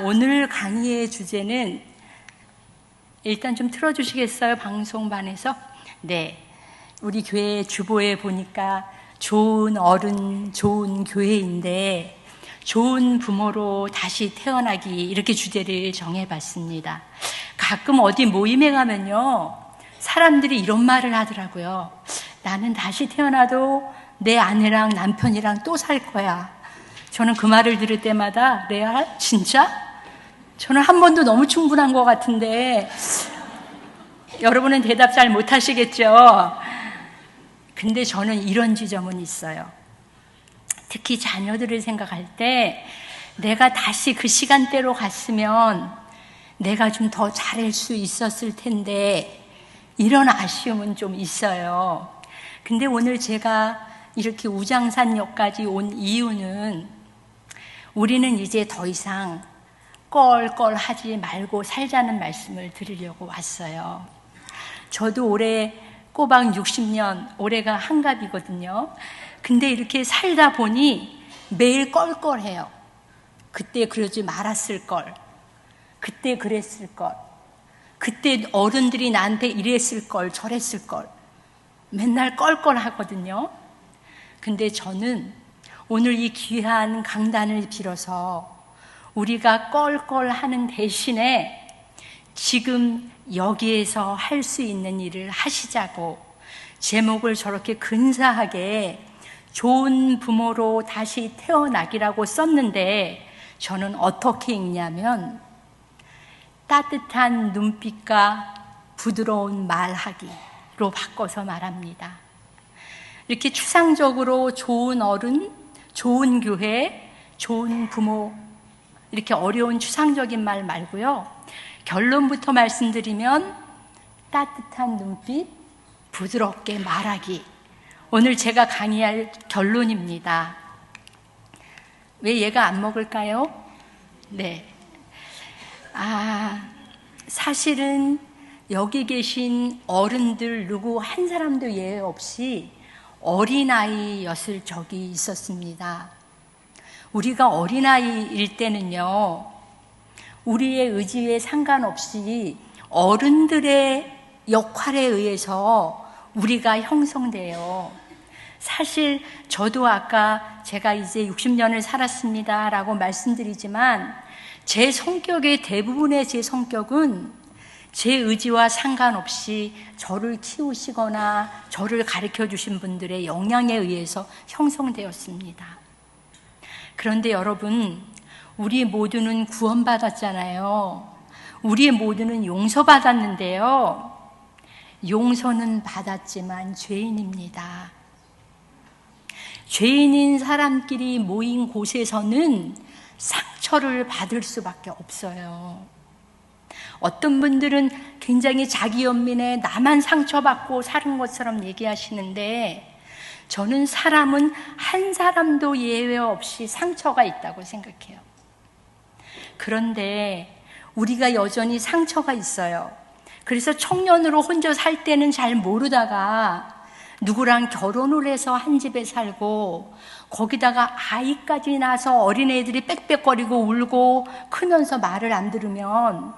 오늘 강의의 주제는 일단 좀 틀어주시겠어요? 방송반에서? 네. 우리 교회 주보에 보니까 좋은 어른, 좋은 교회인데 좋은 부모로 다시 태어나기 이렇게 주제를 정해봤습니다. 가끔 어디 모임에 가면요. 사람들이 이런 말을 하더라고요. 나는 다시 태어나도 내 아내랑 남편이랑 또 살 거야. 저는 그 말을 들을 때마다 레알? 진짜? 저는 한 번도 너무 충분한 것 같은데 여러분은 대답 잘 못하시겠죠? 근데 저는 이런 지점은 있어요. 특히 자녀들을 생각할 때 내가 다시 그 시간대로 갔으면 내가 좀 더 잘할 수 있었을 텐데 이런 아쉬움은 좀 있어요. 근데 오늘 제가 이렇게 우장산역까지 온 이유는 우리는 이제 더 이상 껄껄하지 말고 살자는 말씀을 드리려고 왔어요. 저도 올해 꼬박 60년, 올해가 한갑이거든요. 근데 이렇게 살다 보니 매일 껄껄해요. 그때 그러지 말았을 걸. 그때 그랬을 걸. 그때 어른들이 나한테 이랬을 걸, 저랬을 걸. 맨날 껄껄하거든요. 근데 저는 오늘 이 귀한 강단을 빌어서 우리가 껄껄하는 대신에 지금 여기에서 할 수 있는 일을 하시자고 제목을 저렇게 근사하게 좋은 부모로 다시 태어나기라고 썼는데 저는 어떻게 읽냐면 따뜻한 눈빛과 부드러운 말하기로 바꿔서 말합니다. 이렇게 추상적으로 좋은 어른, 좋은 교회, 좋은 부모 이렇게 어려운 추상적인 말 말고요. 결론부터 말씀드리면 따뜻한 눈빛, 부드럽게 말하기. 오늘 제가 강의할 결론입니다. 왜 얘가 안 먹을까요? 네. 사실은 여기 계신 어른들 누구 한 사람도 예외 없이 어린아이였을 적이 있었습니다. 우리가 어린아이일 때는요, 우리의 의지에 상관없이 어른들의 역할에 의해서 우리가 형성돼요. 사실 저도 아까 제가 이제 60년을 살았습니다 라고 말씀드리지만 제 성격의 대부분의 제 성격은 제 의지와 상관없이 저를 키우시거나 저를 가르쳐 주신 분들의 영향에 의해서 형성되었습니다. 그런데 여러분, 우리 모두는 구원받았잖아요. 우리 모두는 용서받았는데요. 용서는 받았지만 죄인입니다. 죄인인 사람끼리 모인 곳에서는 상처를 받을 수밖에 없어요. 어떤 분들은 굉장히 자기 연민에 나만 상처받고 사는 것처럼 얘기하시는데 저는 사람은 한 사람도 예외 없이 상처가 있다고 생각해요. 그런데 우리가 여전히 상처가 있어요. 그래서 청년으로 혼자 살 때는 잘 모르다가 누구랑 결혼을 해서 한 집에 살고 거기다가 아이까지 낳아서 어린애들이 빽빽거리고 울고 크면서 말을 안 들으면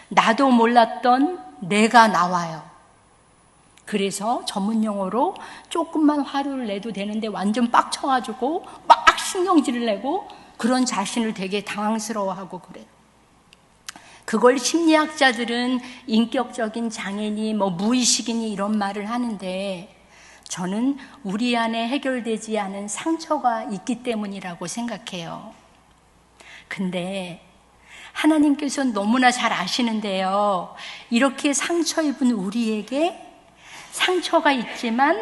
나도 몰랐던 내가 나와요. 그래서 전문 용어로 조금만 화를 내도 되는데 완전 빡쳐가지고 막 신경질을 내고 그런 자신을 되게 당황스러워하고 그래요. 그걸 심리학자들은 인격적인 장애니 무의식이니 이런 말을 하는데 저는 우리 안에 해결되지 않은 상처가 있기 때문이라고 생각해요. 근데 하나님께서는 너무나 잘 아시는데요. 이렇게 상처 입은 우리에게 상처가 있지만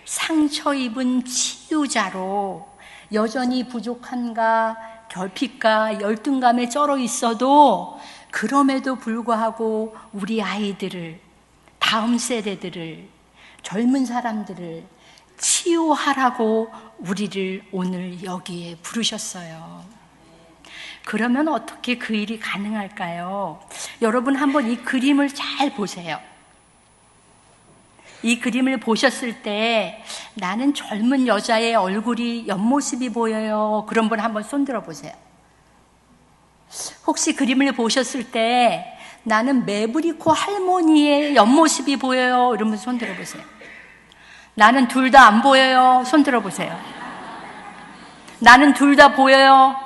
상처 입은 치유자로 여전히 부족함과 결핍과 열등감에 쩔어 있어도 그럼에도 불구하고 우리 아이들을, 다음 세대들을, 젊은 사람들을 치유하라고 우리를 오늘 여기에 부르셨어요. 그러면 어떻게 그 일이 가능할까요? 여러분 한번 이 그림을 잘 보세요. 이 그림을 보셨을 때 나는 젊은 여자의 얼굴이 옆모습이 보여요. 그런 분 한번 손 들어 보세요. 혹시 그림을 보셨을 때 나는 메브리코 할머니의 옆모습이 보여요? 이러면서 손 들어보세요. 나는 둘 다 안 보여요? 손 들어보세요. 나는 둘 다 보여요?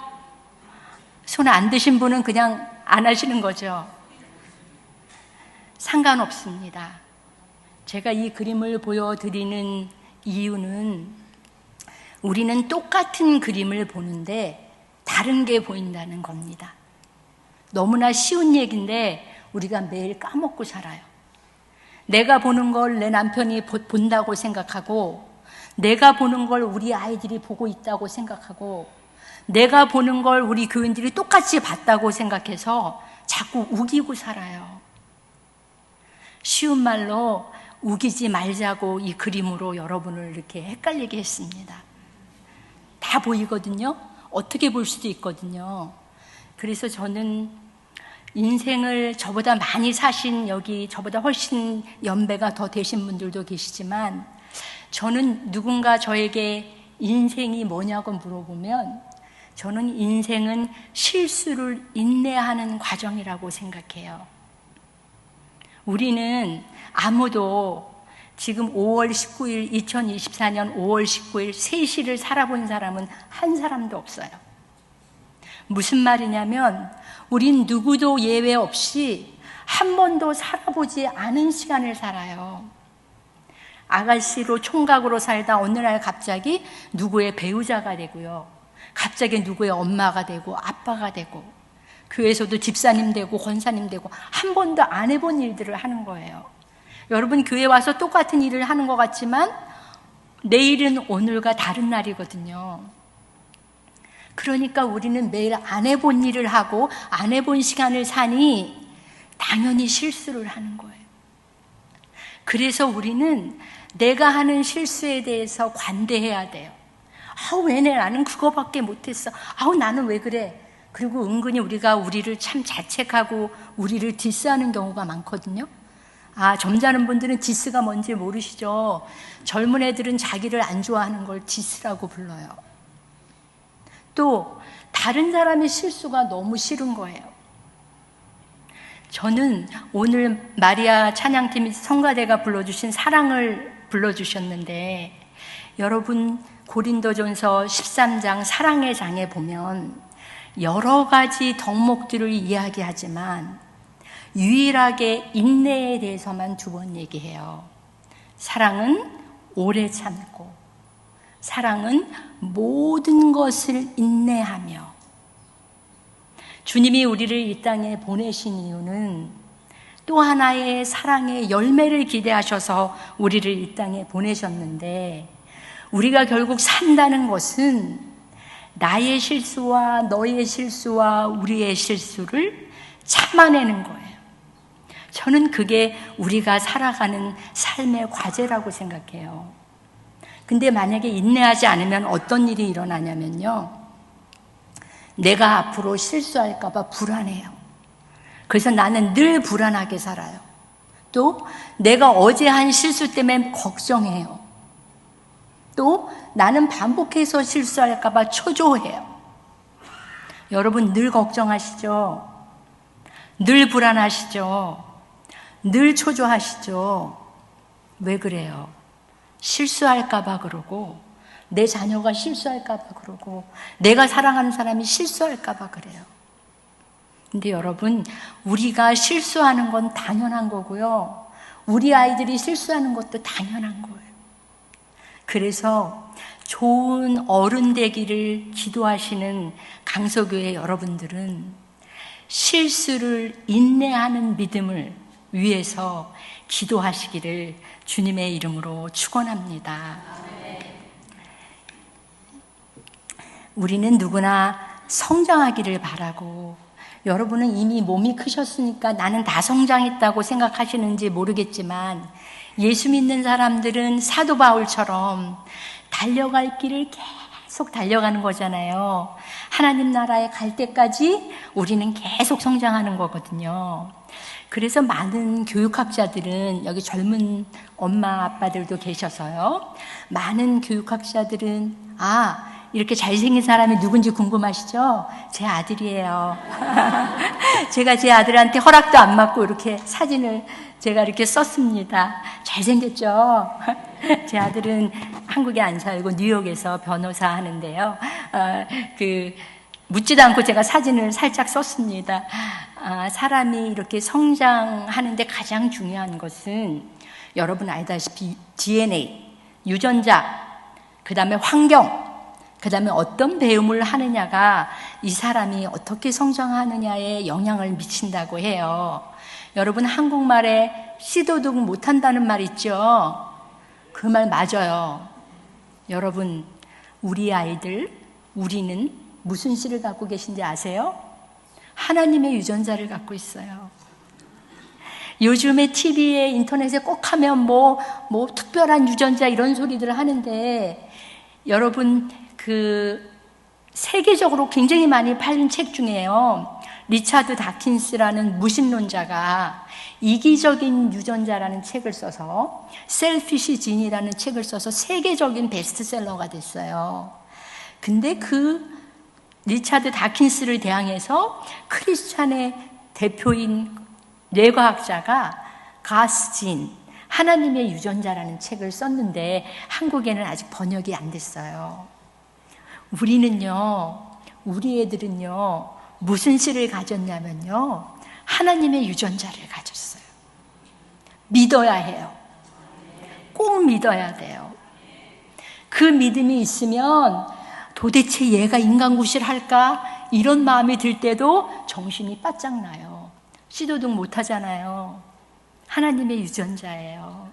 손 안 드신 분은 그냥 안 하시는 거죠. 상관없습니다. 제가 이 그림을 보여드리는 이유는 우리는 똑같은 그림을 보는데 다른 게 보인다는 겁니다. 너무나 쉬운 얘기인데 우리가 매일 까먹고 살아요. 내가 보는 걸 내 남편이 본다고 생각하고, 내가 보는 걸 우리 아이들이 보고 있다고 생각하고, 내가 보는 걸 우리 교인들이 똑같이 봤다고 생각해서 자꾸 우기고 살아요. 쉬운 말로 우기지 말자고 이 그림으로 여러분을 이렇게 헷갈리게 했습니다. 다 보이거든요. 어떻게 볼 수도 있거든요. 그래서 저는 인생을 저보다 많이 사신, 여기 저보다 훨씬 연배가 더 되신 분들도 계시지만, 저는 누군가 저에게 인생이 뭐냐고 물어보면 저는 인생은 실수를 인내하는 과정이라고 생각해요. 우리는 아무도 지금 5월 19일, 2024년 5월 19일 3시를 살아본 사람은 한 사람도 없어요. 무슨 말이냐면 우린 누구도 예외 없이 한 번도 살아보지 않은 시간을 살아요. 아가씨로 총각으로 살다 어느 날 갑자기 누구의 배우자가 되고요. 갑자기 누구의 엄마가 되고 아빠가 되고, 교회에서도 집사님 되고 권사님 되고, 한 번도 안 해본 일들을 하는 거예요. 여러분 교회 와서 똑같은 일을 하는 것 같지만 내일은 오늘과 다른 날이거든요. 그러니까 우리는 매일 안 해본 일을 하고 안 해본 시간을 사니 당연히 실수를 하는 거예요. 그래서 우리는 내가 하는 실수에 대해서 관대해야 돼요. 왜 나는 그거밖에 못했어. 나는 왜 그래. 그리고 은근히 우리가 우리를 참 자책하고 우리를 디스하는 경우가 많거든요. 점잖은 분들은 디스가 뭔지 모르시죠. 젊은 애들은 자기를 안 좋아하는 걸 디스라고 불러요. 또 다른 사람의 실수가 너무 싫은 거예요. 저는 오늘 마리아 찬양팀이 성가대가 불러주신 사랑을 불러주셨는데, 여러분 고린도전서 13장 사랑의 장에 보면 여러 가지 덕목들을 이야기하지만 유일하게 인내에 대해서만 2번 얘기해요. 사랑은 오래 참고, 사랑은 모든 것을 인내하며. 주님이 우리를 이 땅에 보내신 이유는 또 하나의 사랑의 열매를 기대하셔서 우리를 이 땅에 보내셨는데, 우리가 결국 산다는 것은 나의 실수와 너의 실수와 우리의 실수를 참아내는 거예요. 저는 그게 우리가 살아가는 삶의 과제라고 생각해요. 근데 만약에 인내하지 않으면 어떤 일이 일어나냐면요, 내가 앞으로 실수할까 봐 불안해요. 그래서 나는 늘 불안하게 살아요. 또 내가 어제 한 실수 때문에 걱정해요. 또 나는 반복해서 실수할까 봐 초조해요. 여러분 늘 걱정하시죠? 늘 불안하시죠? 늘 초조하시죠? 왜 그래요? 실수할까 봐 그러고, 내 자녀가 실수할까 봐 그러고, 내가 사랑하는 사람이 실수할까 봐 그래요. 근데 여러분, 우리가 실수하는 건 당연한 거고요, 우리 아이들이 실수하는 것도 당연한 거예요. 그래서 좋은 어른 되기를 기도하시는 강서교회 여러분들은 실수를 인내하는 믿음을 위해서 기도하시기를 주님의 이름으로 축원합니다. 우리는 누구나 성장하기를 바라고, 여러분은 이미 몸이 크셨으니까 나는 다 성장했다고 생각하시는지 모르겠지만, 예수 믿는 사람들은 사도 바울처럼 달려갈 길을 계속 달려가는 거잖아요. 하나님 나라에 갈 때까지 우리는 계속 성장하는 거거든요. 그래서 많은 교육학자들은, 여기 젊은 엄마 아빠들도 계셔서요, 많은 교육학자들은 이렇게 잘생긴 사람이 누군지 궁금하시죠? 제 아들이에요. 제가 제 아들한테 허락도 안 받고 이렇게 사진을 제가 이렇게 썼습니다. 잘생겼죠? 제 아들은 한국에 안 살고 뉴욕에서 변호사 하는데요. 묻지도 않고 제가 사진을 살짝 썼습니다. 사람이 이렇게 성장하는데 가장 중요한 것은 여러분 알다시피 DNA, 유전자, 그 다음에 환경, 그 다음에 어떤 배움을 하느냐가 이 사람이 어떻게 성장하느냐에 영향을 미친다고 해요. 여러분 한국말에 씨도둑 못한다는 말 있죠? 그 말 맞아요. 여러분 우리 아이들, 우리는 무슨 씨를 갖고 계신지 아세요? 하나님의 유전자를 갖고 있어요. 요즘에 TV에 인터넷에 꼭 하면 뭐 특별한 유전자 이런 소리들을 하는데 여러분 세계적으로 굉장히 많이 팔린 책 중에요. 리차드 다킨스라는 무신론자가 이기적인 유전자라는 책을 써서 셀피시 진이라는 책을 써서 세계적인 베스트셀러가 됐어요. 근데 리차드 다킨스를 대항해서 크리스찬의 대표인 뇌과학자가 가스진, 하나님의 유전자라는 책을 썼는데 한국에는 아직 번역이 안 됐어요. 우리 애들은요, 무슨 씨를 가졌냐면요, 하나님의 유전자를 가졌어요. 믿어야 해요. 꼭 믿어야 돼요. 그 믿음이 있으면 도대체 얘가 인간구실 할까? 이런 마음이 들 때도 정신이 바짝 나요. 씨도둑 못하잖아요. 하나님의 유전자예요.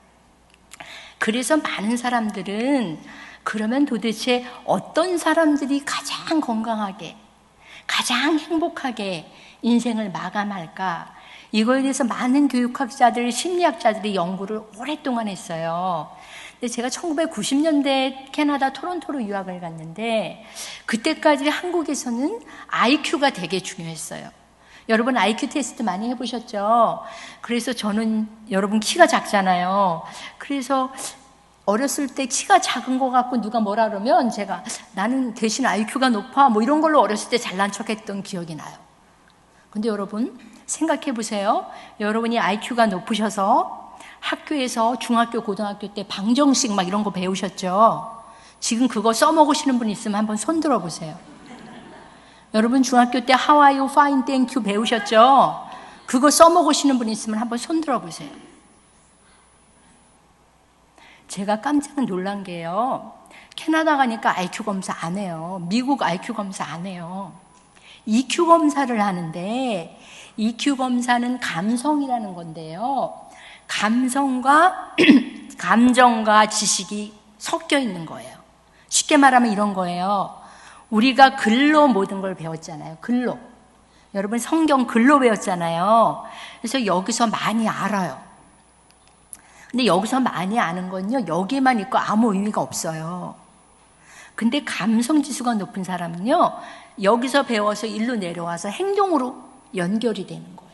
그래서 많은 사람들은 그러면 도대체 어떤 사람들이 가장 건강하게, 가장 행복하게 인생을 마감할까? 이거에 대해서 많은 교육학자들, 심리학자들이 연구를 오랫동안 했어요. 근데 제가 1990년대 캐나다 토론토로 유학을 갔는데 그때까지 한국에서는 IQ가 되게 중요했어요. 여러분 IQ 테스트 많이 해보셨죠? 그래서 저는 여러분 키가 작잖아요. 그래서 어렸을 때 키가 작은 것 같고 누가 뭐라 그러면 제가 나는 대신 IQ가 높아 뭐 이런 걸로 어렸을 때 잘난 척했던 기억이 나요. 근데 여러분 생각해 보세요. 여러분이 IQ가 높으셔서 학교에서 중학교, 고등학교 때 방정식 막 이런 거 배우셨죠? 지금 그거 써먹으시는 분 있으면 한번 손 들어보세요. 여러분 중학교 때 How are you? Fine, thank you 배우셨죠? 그거 써먹으시는 분 있으면 한번 손 들어보세요. 제가 깜짝 놀란 게요. 캐나다 가니까 IQ 검사 안 해요. 미국 IQ 검사 안 해요. EQ 검사를 하는데 EQ 검사는 감성이라는 건데요. 감성과 감정과 지식이 섞여 있는 거예요. 쉽게 말하면 이런 거예요. 우리가 글로 모든 걸 배웠잖아요. 글로. 여러분 성경 글로 배웠잖아요. 그래서 여기서 많이 알아요. 근데 여기서 많이 아는 건요. 여기에만 있고 아무 의미가 없어요. 근데 감성 지수가 높은 사람은요. 여기서 배워서 일로 내려와서 행동으로 연결이 되는 거예요.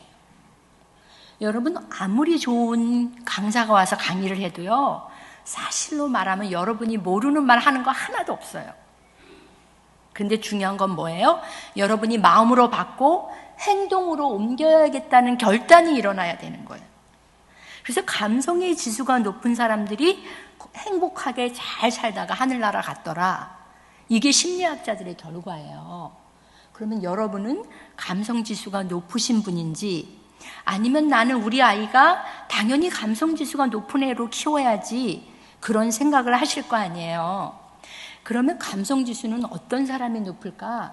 여러분 아무리 좋은 강사가 와서 강의를 해도요. 사실로 말하면 여러분이 모르는 말 하는 거 하나도 없어요. 근데 중요한 건 뭐예요? 여러분이 마음으로 받고 행동으로 옮겨야겠다는 결단이 일어나야 되는 거예요. 그래서 감성의 지수가 높은 사람들이 행복하게 잘 살다가 하늘나라 갔더라. 이게 심리학자들의 결과예요. 그러면 여러분은 감성 지수가 높으신 분인지 아니면 나는 우리 아이가 당연히 감성 지수가 높은 애로 키워야지 그런 생각을 하실 거 아니에요. 그러면 감성 지수는 어떤 사람이 높을까?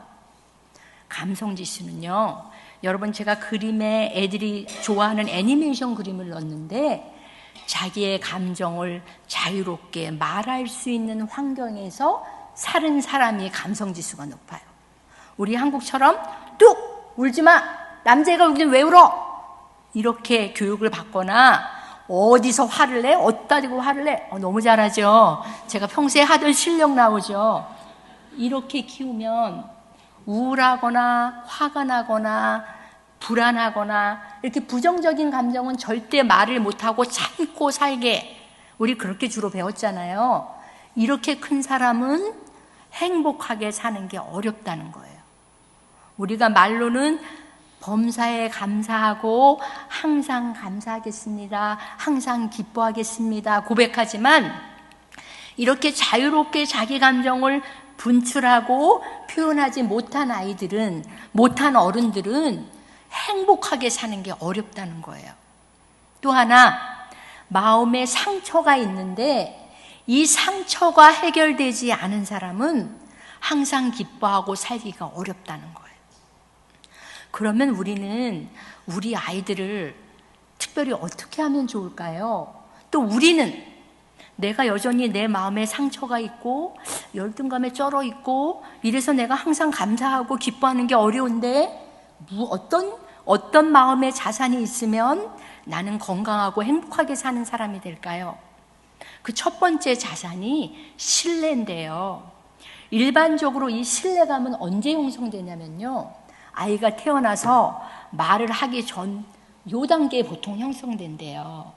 감성 지수는요. 여러분 제가 그림에 애들이 좋아하는 애니메이션 그림을 넣었는데 자기의 감정을 자유롭게 말할 수 있는 환경에서 사는 사람이 감성 지수가 높아요. 우리 한국처럼 뚝 울지 마. 남자애가 울면 왜 울어? 이렇게 교육을 받거나 어디서 화를 내? 어디다 대고 화를 내? 너무 잘하죠. 제가 평소에 하던 실력 나오죠. 이렇게 키우면 우울하거나 화가 나거나 불안하거나 이렇게 부정적인 감정은 절대 말을 못하고 참고 살게 우리 그렇게 주로 배웠잖아요. 이렇게 큰 사람은 행복하게 사는 게 어렵다는 거예요. 우리가 말로는 범사에 감사하고 항상 감사하겠습니다, 항상 기뻐하겠습니다 고백하지만 이렇게 자유롭게 자기 감정을 분출하고 표현하지 못한 아이들은, 못한 어른들은 행복하게 사는 게 어렵다는 거예요. 또 하나, 마음에 상처가 있는데 이 상처가 해결되지 않은 사람은 항상 기뻐하고 살기가 어렵다는 거예요. 그러면 우리는 우리 아이들을 특별히 어떻게 하면 좋을까요? 또 우리는 내가 여전히 내 마음에 상처가 있고 열등감에 쩔어 있고 이래서 내가 항상 감사하고 기뻐하는 게 어려운데 어떤 마음의 자산이 있으면 나는 건강하고 행복하게 사는 사람이 될까요? 그 첫 번째 자산이 신뢰인데요. 일반적으로 이 신뢰감은 언제 형성되냐면요, 아이가 태어나서 말을 하기 전 요 단계에 보통 형성된대요.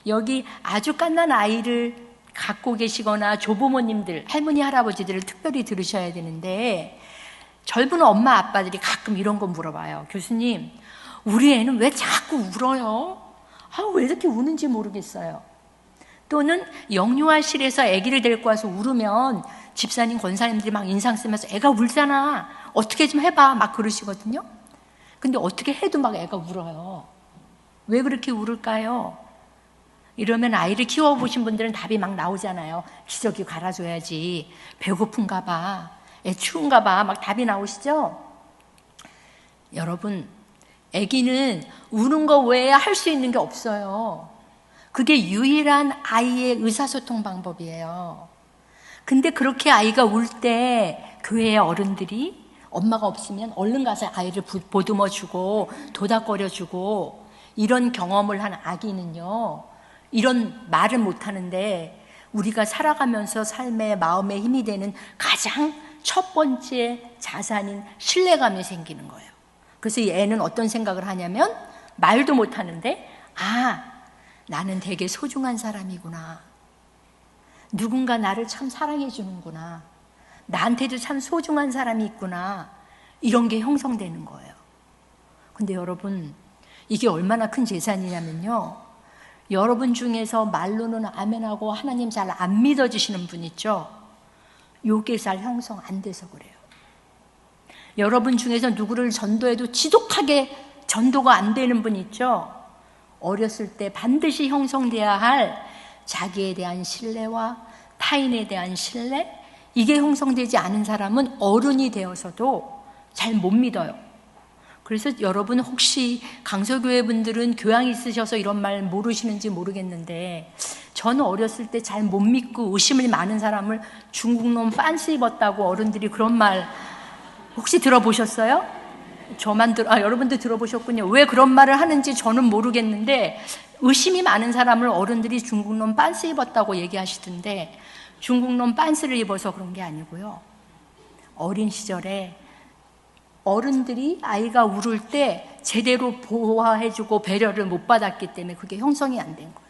여기 아주 갓난 아이를 갖고 계시거나 조부모님들, 할머니, 할아버지들을 특별히 들으셔야 되는데, 젊은 엄마, 아빠들이 가끔 이런 거 물어봐요. 교수님, 우리 애는 왜 자꾸 울어요? 왜 이렇게 우는지 모르겠어요. 또는 영유아실에서 아기를 데리고 와서 울으면 집사님, 권사님들이 막 인상 쓰면서 애가 울잖아, 어떻게 좀 해봐, 막 그러시거든요. 근데 어떻게 해도 막 애가 울어요. 왜 그렇게 울을까요? 이러면 아이를 키워보신 분들은 답이 막 나오잖아요. 기저귀 갈아줘야지, 배고픈가 봐, 애 추운가 봐, 막 답이 나오시죠? 여러분, 아기는 우는 거 외에 할 수 있는 게 없어요. 그게 유일한 아이의 의사소통 방법이에요. 근데 그렇게 아이가 울 때 교회의 어른들이 엄마가 없으면 얼른 가서 아이를 보듬어주고 도닥거려주고, 이런 경험을 한 아기는요, 이런 말은 못하는데 우리가 살아가면서 삶의 마음의 힘이 되는 가장 첫 번째 자산인 신뢰감이 생기는 거예요. 그래서 이 애는 어떤 생각을 하냐면, 말도 못하는데 나는 되게 소중한 사람이구나, 누군가 나를 참 사랑해 주는구나, 나한테도 참 소중한 사람이 있구나, 이런 게 형성되는 거예요. 근데 여러분, 이게 얼마나 큰 재산이냐면요, 여러분 중에서 말로는 아멘하고 하나님 잘 안 믿어주시는 분 있죠? 요게 잘 형성 안 돼서 그래요. 여러분 중에서 누구를 전도해도 지독하게 전도가 안 되는 분 있죠? 어렸을 때 반드시 형성돼야 할 자기에 대한 신뢰와 타인에 대한 신뢰, 이게 형성되지 않은 사람은 어른이 되어서도 잘 못 믿어요. 그래서 여러분 혹시 강서교회 분들은 교양 있으셔서 이런 말 모르시는지 모르겠는데, 저는 어렸을 때 잘 못 믿고 의심이 많은 사람을 중국놈 빤스 입었다고 어른들이 그런 말 혹시 들어보셨어요? 여러분들 들어보셨군요. 왜 그런 말을 하는지 저는 모르겠는데, 의심이 많은 사람을 어른들이 중국놈 빤스 입었다고 얘기하시던데, 중국놈 빤스를 입어서 그런 게 아니고요, 어린 시절에 어른들이 아이가 울을 때 제대로 보호해주고 배려를 못 받았기 때문에 그게 형성이 안 된 거예요.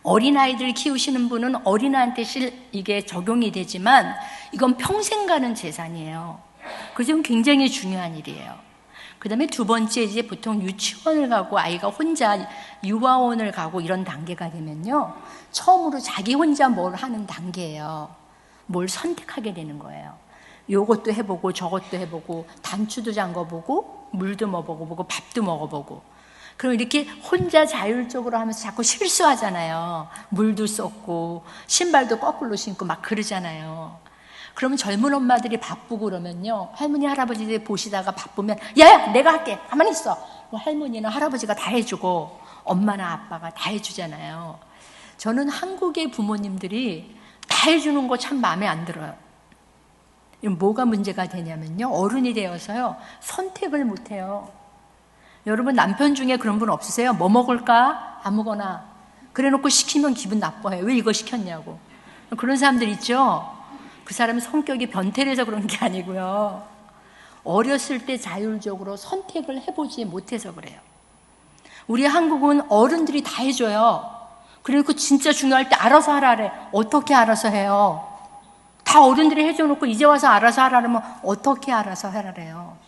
어린아이들 키우시는 분은 어린아이한테 이게 적용이 되지만 이건 평생 가는 재산이에요. 그래서 이건 굉장히 중요한 일이에요. 그 다음에 두 번째, 이제 보통 유치원을 가고 아이가 혼자 유아원을 가고 이런 단계가 되면요, 처음으로 자기 혼자 뭘 하는 단계예요. 뭘 선택하게 되는 거예요. 요것도 해보고 저것도 해보고 단추도 잠궈보고 물도 먹어보고 밥도 먹어보고. 그럼 이렇게 혼자 자율적으로 하면서 자꾸 실수하잖아요. 물도 쏟고 신발도 거꾸로 신고 막 그러잖아요. 그러면 젊은 엄마들이 바쁘고 그러면요, 할머니 할아버지들 보시다가 바쁘면 야야 내가 할게, 가만히 있어. 할머니나 할아버지가 다 해주고 엄마나 아빠가 다 해주잖아요. 저는 한국의 부모님들이 다 해주는 거 참 마음에 안 들어요. 뭐가 문제가 되냐면요, 어른이 되어서요 선택을 못해요. 여러분 남편 중에 그런 분 없으세요? 뭐 먹을까? 아무거나 그래놓고 시키면 기분 나빠해요. 왜 이거 시켰냐고. 그런 사람들 있죠? 그 사람은 성격이 변태라서 그런 게 아니고요, 어렸을 때 자율적으로 선택을 해보지 못해서 그래요. 우리 한국은 어른들이 다 해줘요. 그리고 진짜 중요할 때 알아서 하라래. 어떻게 알아서 해요? 다 어른들이 해줘놓고 이제 와서 알아서 하라면 어떻게 알아서 하라래요?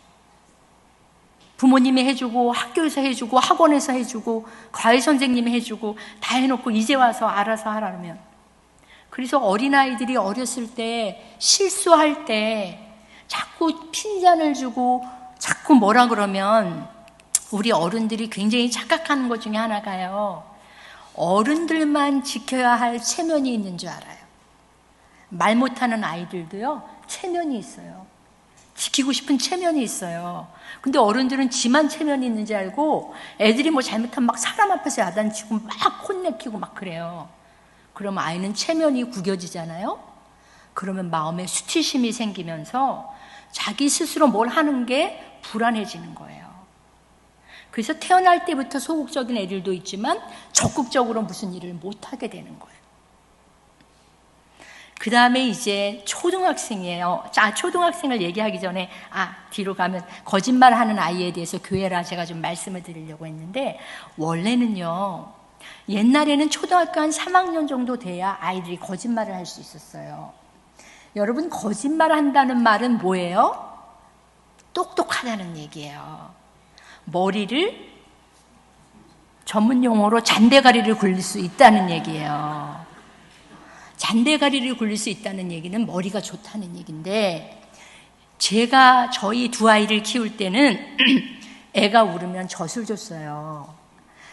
부모님이 해주고 학교에서 해주고 학원에서 해주고 과외 선생님이 해주고 다 해놓고 이제 와서 알아서 하라면. 그래서 어린아이들이 어렸을 때 실수할 때 자꾸 핀잔을 주고 자꾸 뭐라 그러면 우리 어른들이 굉장히 착각하는 것 중에 하나가요, 어른들만 지켜야 할 체면이 있는 줄 알아요. 말 못하는 아이들도요, 체면이 있어요. 지키고 싶은 체면이 있어요. 근데 어른들은 지만 체면이 있는지 알고 애들이 뭐 잘못하면 막 사람 앞에서 야단치고 막 혼내키고 막 그래요. 그러면 아이는 체면이 구겨지잖아요. 그러면 마음에 수치심이 생기면서 자기 스스로 뭘 하는 게 불안해지는 거예요. 그래서 태어날 때부터 소극적인 애들도 있지만 적극적으로 무슨 일을 못하게 되는 거예요. 그 다음에 이제 초등학생이에요. 자, 초등학생을 얘기하기 전에 뒤로 가면 거짓말하는 아이에 대해서 교회라 제가 좀 말씀을 드리려고 했는데, 원래는요, 옛날에는 초등학교 한 3학년 정도 돼야 아이들이 거짓말을 할 수 있었어요. 여러분, 거짓말 한다는 말은 뭐예요? 똑똑하다는 얘기예요. 머리를 전문 용어로 잔대가리를 굴릴 수 있다는 얘기예요. 잔대가리를 굴릴 수 있다는 얘기는 머리가 좋다는 얘기인데, 제가 저희 두 아이를 키울 때는 애가 울으면 젖을 줬어요.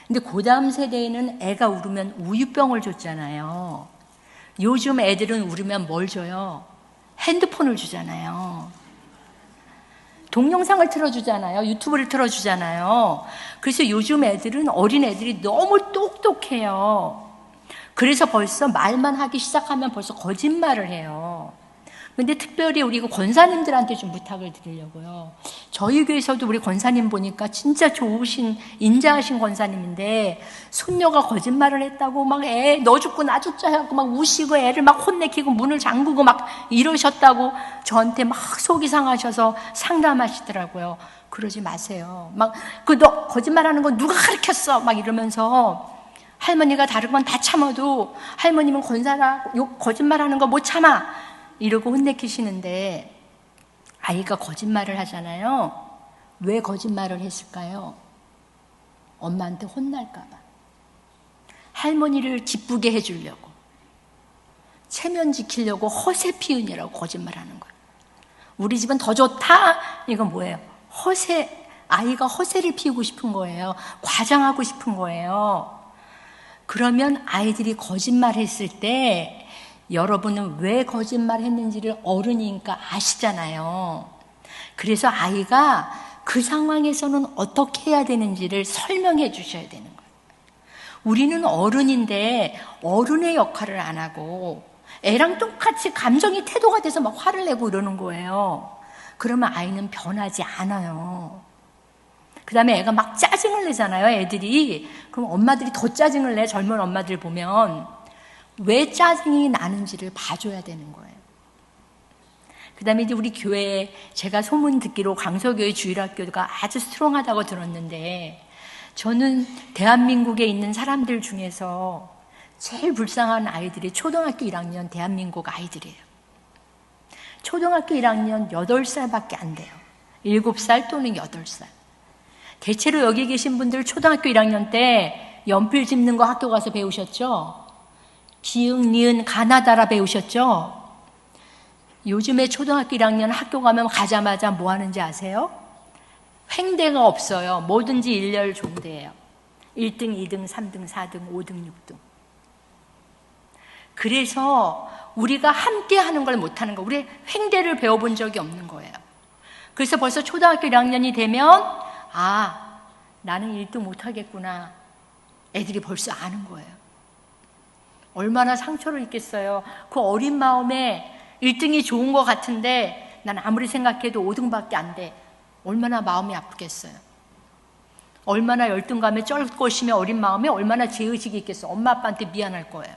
근데 그 다음 세대에는 애가 울으면 우유병을 줬잖아요. 요즘 애들은 울으면 뭘 줘요? 핸드폰을 주잖아요. 동영상을 틀어주잖아요. 유튜브를 틀어주잖아요. 그래서 요즘 애들은, 어린 애들이 너무 똑똑해요. 그래서 벌써 말만 하기 시작하면 벌써 거짓말을 해요. 근데 특별히 우리 권사님들한테 좀 부탁을 드리려고요. 저희 교회에서도 우리 권사님 보니까 진짜 좋으신, 인자하신 권사님인데, 손녀가 거짓말을 했다고 막 애 너 죽고 나 죽자 하고 막 우시고 애를 막 혼내키고 문을 잠그고 막 이러셨다고 저한테 막 속이 상하셔서 상담하시더라고요. 그러지 마세요. 막 너 거짓말하는 거 누가 가르쳤어? 막 이러면서, 할머니가 다른 건 다 참아도 할머님은 권사라 거짓말하는 거 못 참아 이러고 혼내키시는데, 아이가 거짓말을 하잖아요. 왜 거짓말을 했을까요? 엄마한테 혼날까 봐. 할머니를 기쁘게 해주려고, 체면 지키려고 허세 피우느라고 거짓말하는 거예요. 우리 집은 더 좋다? 이건 뭐예요? 허세. 아이가 허세를 피우고 싶은 거예요. 과장하고 싶은 거예요. 그러면 아이들이 거짓말했을 때 여러분은 왜 거짓말했는지를 어른이니까 아시잖아요. 그래서 아이가 그 상황에서는 어떻게 해야 되는지를 설명해 주셔야 되는 거예요. 우리는 어른인데 어른의 역할을 안 하고 애랑 똑같이 감정이 태도가 돼서 막 화를 내고 이러는 거예요. 그러면 아이는 변하지 않아요. 그 다음에 애가 막 짜증을 내잖아요, 애들이. 그럼 엄마들이 더 짜증을 내, 젊은 엄마들 보면. 왜 짜증이 나는지를 봐줘야 되는 거예요. 그 다음에 이제 우리 교회에 제가 소문 듣기로 강서교회 주일학교가 아주 스트롱하다고 들었는데, 저는 대한민국에 있는 사람들 중에서 제일 불쌍한 아이들이 초등학교 1학년 대한민국 아이들이에요. 초등학교 1학년 8살밖에 안 돼요. 7살 또는 8살. 대체로 여기 계신 분들 초등학교 1학년 때 연필 짚는 거 학교 가서 배우셨죠? 기응, 니은, 가나다라 배우셨죠? 요즘에 초등학교 1학년 학교 가면 가자마자 뭐 하는지 아세요? 횡대가 없어요. 뭐든지 일렬 종대예요. 1등, 2등, 3등, 4등, 5등, 6등. 그래서 우리가 함께 하는 걸 못하는 거, 우리 횡대를 배워본 적이 없는 거예요. 그래서 벌써 초등학교 1학년이 되면 나는 1등 못하겠구나. 애들이 벌써 아는 거예요. 얼마나 상처를 입겠어요. 그 어린 마음에 1등이 좋은 것 같은데 난 아무리 생각해도 5등밖에 안 돼. 얼마나 마음이 아프겠어요. 얼마나 열등감에 쩔것이며 어린 마음에 얼마나 죄의식이 있겠어요. 엄마 아빠한테 미안할 거예요.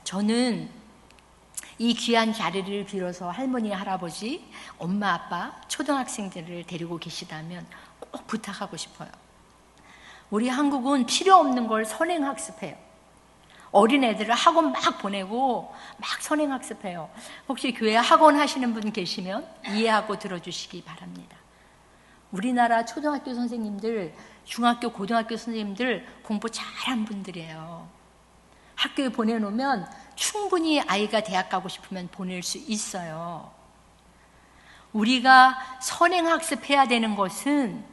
저는 이 귀한 자리를 빌어서 할머니, 할아버지, 엄마, 아빠, 초등학생들을 데리고 계시다면 꼭 부탁하고 싶어요. 우리 한국은 필요 없는 걸 선행학습해요. 어린애들을 학원 막 보내고 막 선행학습해요. 혹시 교회 학원 하시는 분 계시면 이해하고 들어주시기 바랍니다. 우리나라 초등학교 선생님들, 중학교, 고등학교 선생님들 공부 잘한 분들이에요. 학교에 보내놓으면 충분히 아이가 대학 가고 싶으면 보낼 수 있어요. 우리가 선행학습해야 되는 것은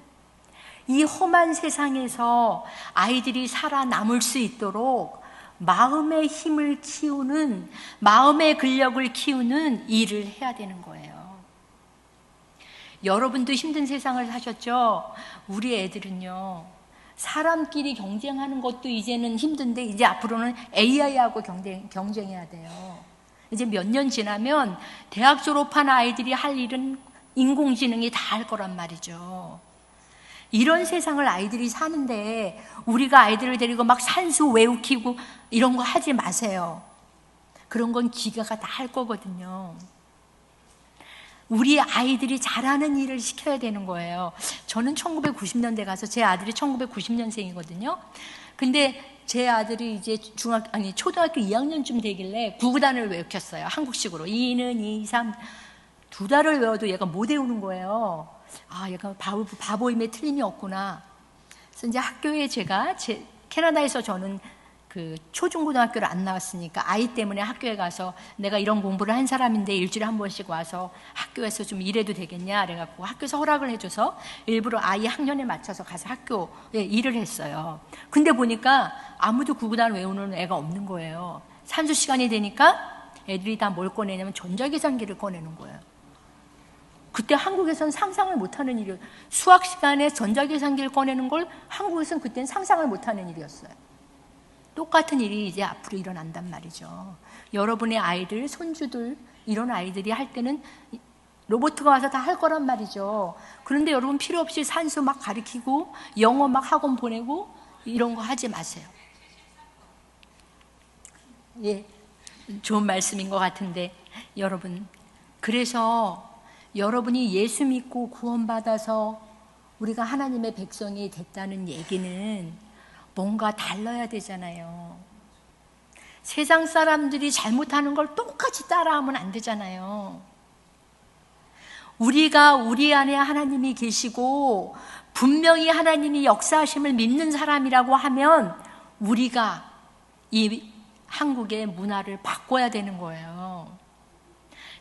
이 험한 세상에서 아이들이 살아남을 수 있도록 마음의 힘을 키우는, 마음의 근력을 키우는 일을 해야 되는 거예요. 여러분도 힘든 세상을 사셨죠? 우리 애들은요, 사람끼리 경쟁하는 것도 이제는 힘든데 이제 앞으로는 AI하고 경쟁해야 돼요. 이제 몇 년 지나면 대학 졸업한 아이들이 할 일은 인공지능이 다 할 거란 말이죠. 이런 세상을 아이들이 사는데 우리가 아이들을 데리고 막 산수 외우키고 이런 거 하지 마세요. 그런 건 기계가 다 할 거거든요. 우리 아이들이 잘하는 일을 시켜야 되는 거예요. 저는 1990년대 가서, 제 아들이 1990년생이거든요. 근데 제 아들이 이제 초등학교 2학년쯤 되길래 구구단을 외웠어요. 한국식으로. 2는 2, 3. 2달을 외워도 얘가 못 외우는 거예요. 아, 얘가 바보임에 틀림이 없구나. 그래서 이제 학교에 캐나다에서 저는 그 초중고등학교를 안 나왔으니까 아이 때문에 학교에 가서 내가 이런 공부를 한 사람인데 일주일에 한 번씩 와서 학교에서 좀 일해도 되겠냐 그래갖고 학교에서 허락을 해줘서 일부러 아이 학년에 맞춰서 가서 학교에 일을 했어요. 근데 보니까 아무도 구구단 외우는 애가 없는 거예요. 산수 시간이 되니까 애들이 다 뭘 꺼내냐면 전자계산기를 꺼내는 거예요. 그때 한국에선 상상을 못하는 일이에요. 수학 시간에 전자계산기를 꺼내는 걸 한국에선 그때는 상상을 못하는 일이었어요. 똑같은 일이 이제 앞으로 일어난단 말이죠. 여러분의 아이들, 손주들, 이런 아이들이 할 때는 로봇가 와서 다 할 거란 말이죠. 그런데 여러분 필요 없이 산수 막 가르치고 영어 막 학원 보내고 이런 거 하지 마세요. 예, 좋은 말씀인 것 같은데 여러분, 그래서 여러분이 예수 믿고 구원받아서 우리가 하나님의 백성이 됐다는 얘기는 뭔가 달라야 되잖아요. 세상 사람들이 잘못하는 걸 똑같이 따라하면 안 되잖아요. 우리가 우리 안에 하나님이 계시고 분명히 하나님이 역사하심을 믿는 사람이라고 하면 우리가 이 한국의 문화를 바꿔야 되는 거예요.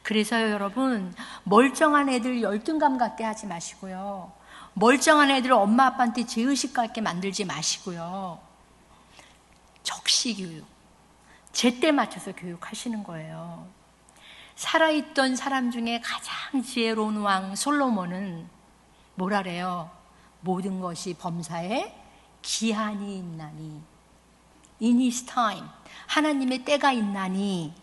그래서요, 여러분, 멀쩡한 애들 열등감 갖게 하지 마시고요. 멀쩡한 애들을 엄마 아빠한테 죄의식 갖게 만들지 마시고요. 적시 교육, 제때 맞춰서 교육하시는 거예요. 살아있던 사람 중에 가장 지혜로운 왕 솔로몬은 뭐라래요? 모든 것이 범사에 기한이 있나니, in his time, 하나님의 때가 있나니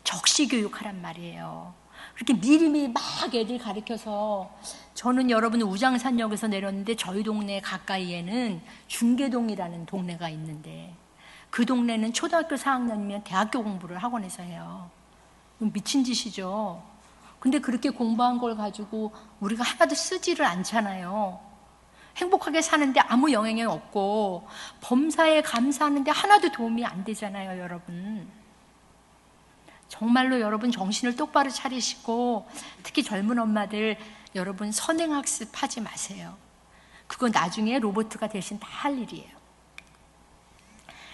적시 교육하란 말이에요. 그렇게 미리미리 막 애들 가르쳐서, 저는 여러분 우장산역에서 내렸는데 저희 동네 가까이에는 중계동이라는 동네가 있는데 그 동네는 초등학교 4학년이면 대학교 공부를 학원에서 해요. 미친 짓이죠. 근데 그렇게 공부한 걸 가지고 우리가 하나도 쓰지를 않잖아요. 행복하게 사는데 아무 영향이 없고 범사에 감사하는데 하나도 도움이 안 되잖아요, 여러분. 정말로 여러분 정신을 똑바로 차리시고, 특히 젊은 엄마들, 여러분 선행학습 하지 마세요. 그거 나중에 로봇가 대신 다 할 일이에요.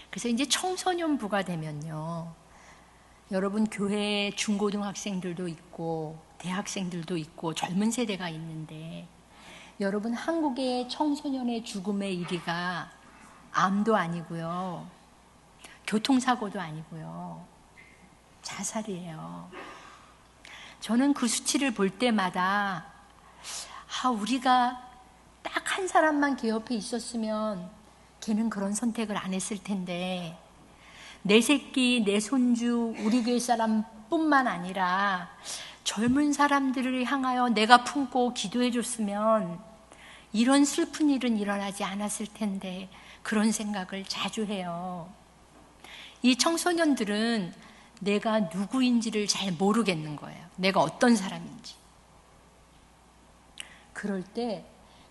그래서 이제 청소년부가 되면요, 여러분 교회에 중고등학생들도 있고 대학생들도 있고 젊은 세대가 있는데, 여러분 한국의 청소년의 죽음의 1위가 암도 아니고요, 교통사고도 아니고요, 자살이에요. 저는 그 수치를 볼 때마다 우리가 딱 한 사람만 걔 옆에 있었으면 걔는 그런 선택을 안 했을 텐데, 내 새끼, 내 손주, 우리 교회 사람뿐만 아니라 젊은 사람들을 향하여 내가 품고 기도해 줬으면 이런 슬픈 일은 일어나지 않았을 텐데, 그런 생각을 자주 해요. 이 청소년들은 내가 누구인지를 잘 모르겠는 거예요. 내가 어떤 사람인지. 그럴 때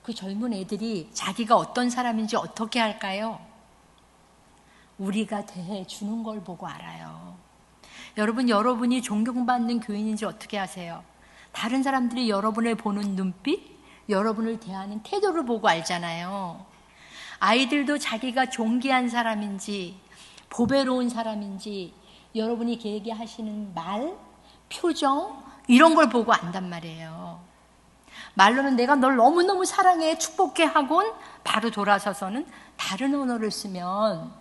그 젊은 애들이 자기가 어떤 사람인지 어떻게 할까요? 우리가 대해 주는 걸 보고 알아요. 여러분, 여러분이 존경받는 교인인지 어떻게 아세요? 다른 사람들이 여러분을 보는 눈빛, 여러분을 대하는 태도를 보고 알잖아요. 아이들도 자기가 존귀한 사람인지 보배로운 사람인지 여러분이 걔에게 하시는 말, 표정 이런 걸 보고 안단 말이에요. 말로는 내가 널 너무너무 사랑해 축복해 하곤 바로 돌아서서는 다른 언어를 쓰면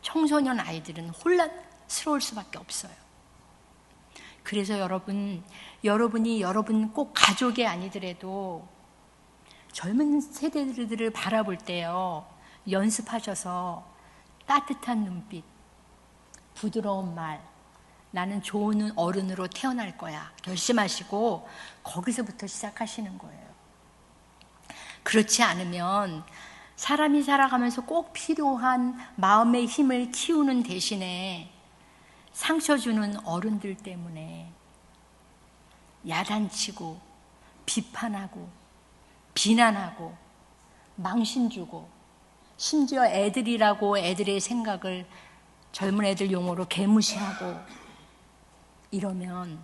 청소년 아이들은 혼란스러울 수밖에 없어요. 그래서 여러분이 여러분 꼭 가족이 아니더라도 젊은 세대들을 바라볼 때요, 연습하셔서 따뜻한 눈빛, 부드러운 말, 나는 좋은 어른으로 태어날 거야 결심하시고 거기서부터 시작하시는 거예요. 그렇지 않으면 사람이 살아가면서 꼭 필요한 마음의 힘을 키우는 대신에 상처 주는 어른들 때문에 야단치고 비판하고 비난하고 망신 주고 심지어 애들이라고 애들의 생각을 젊은 애들 용어로 개무시하고 이러면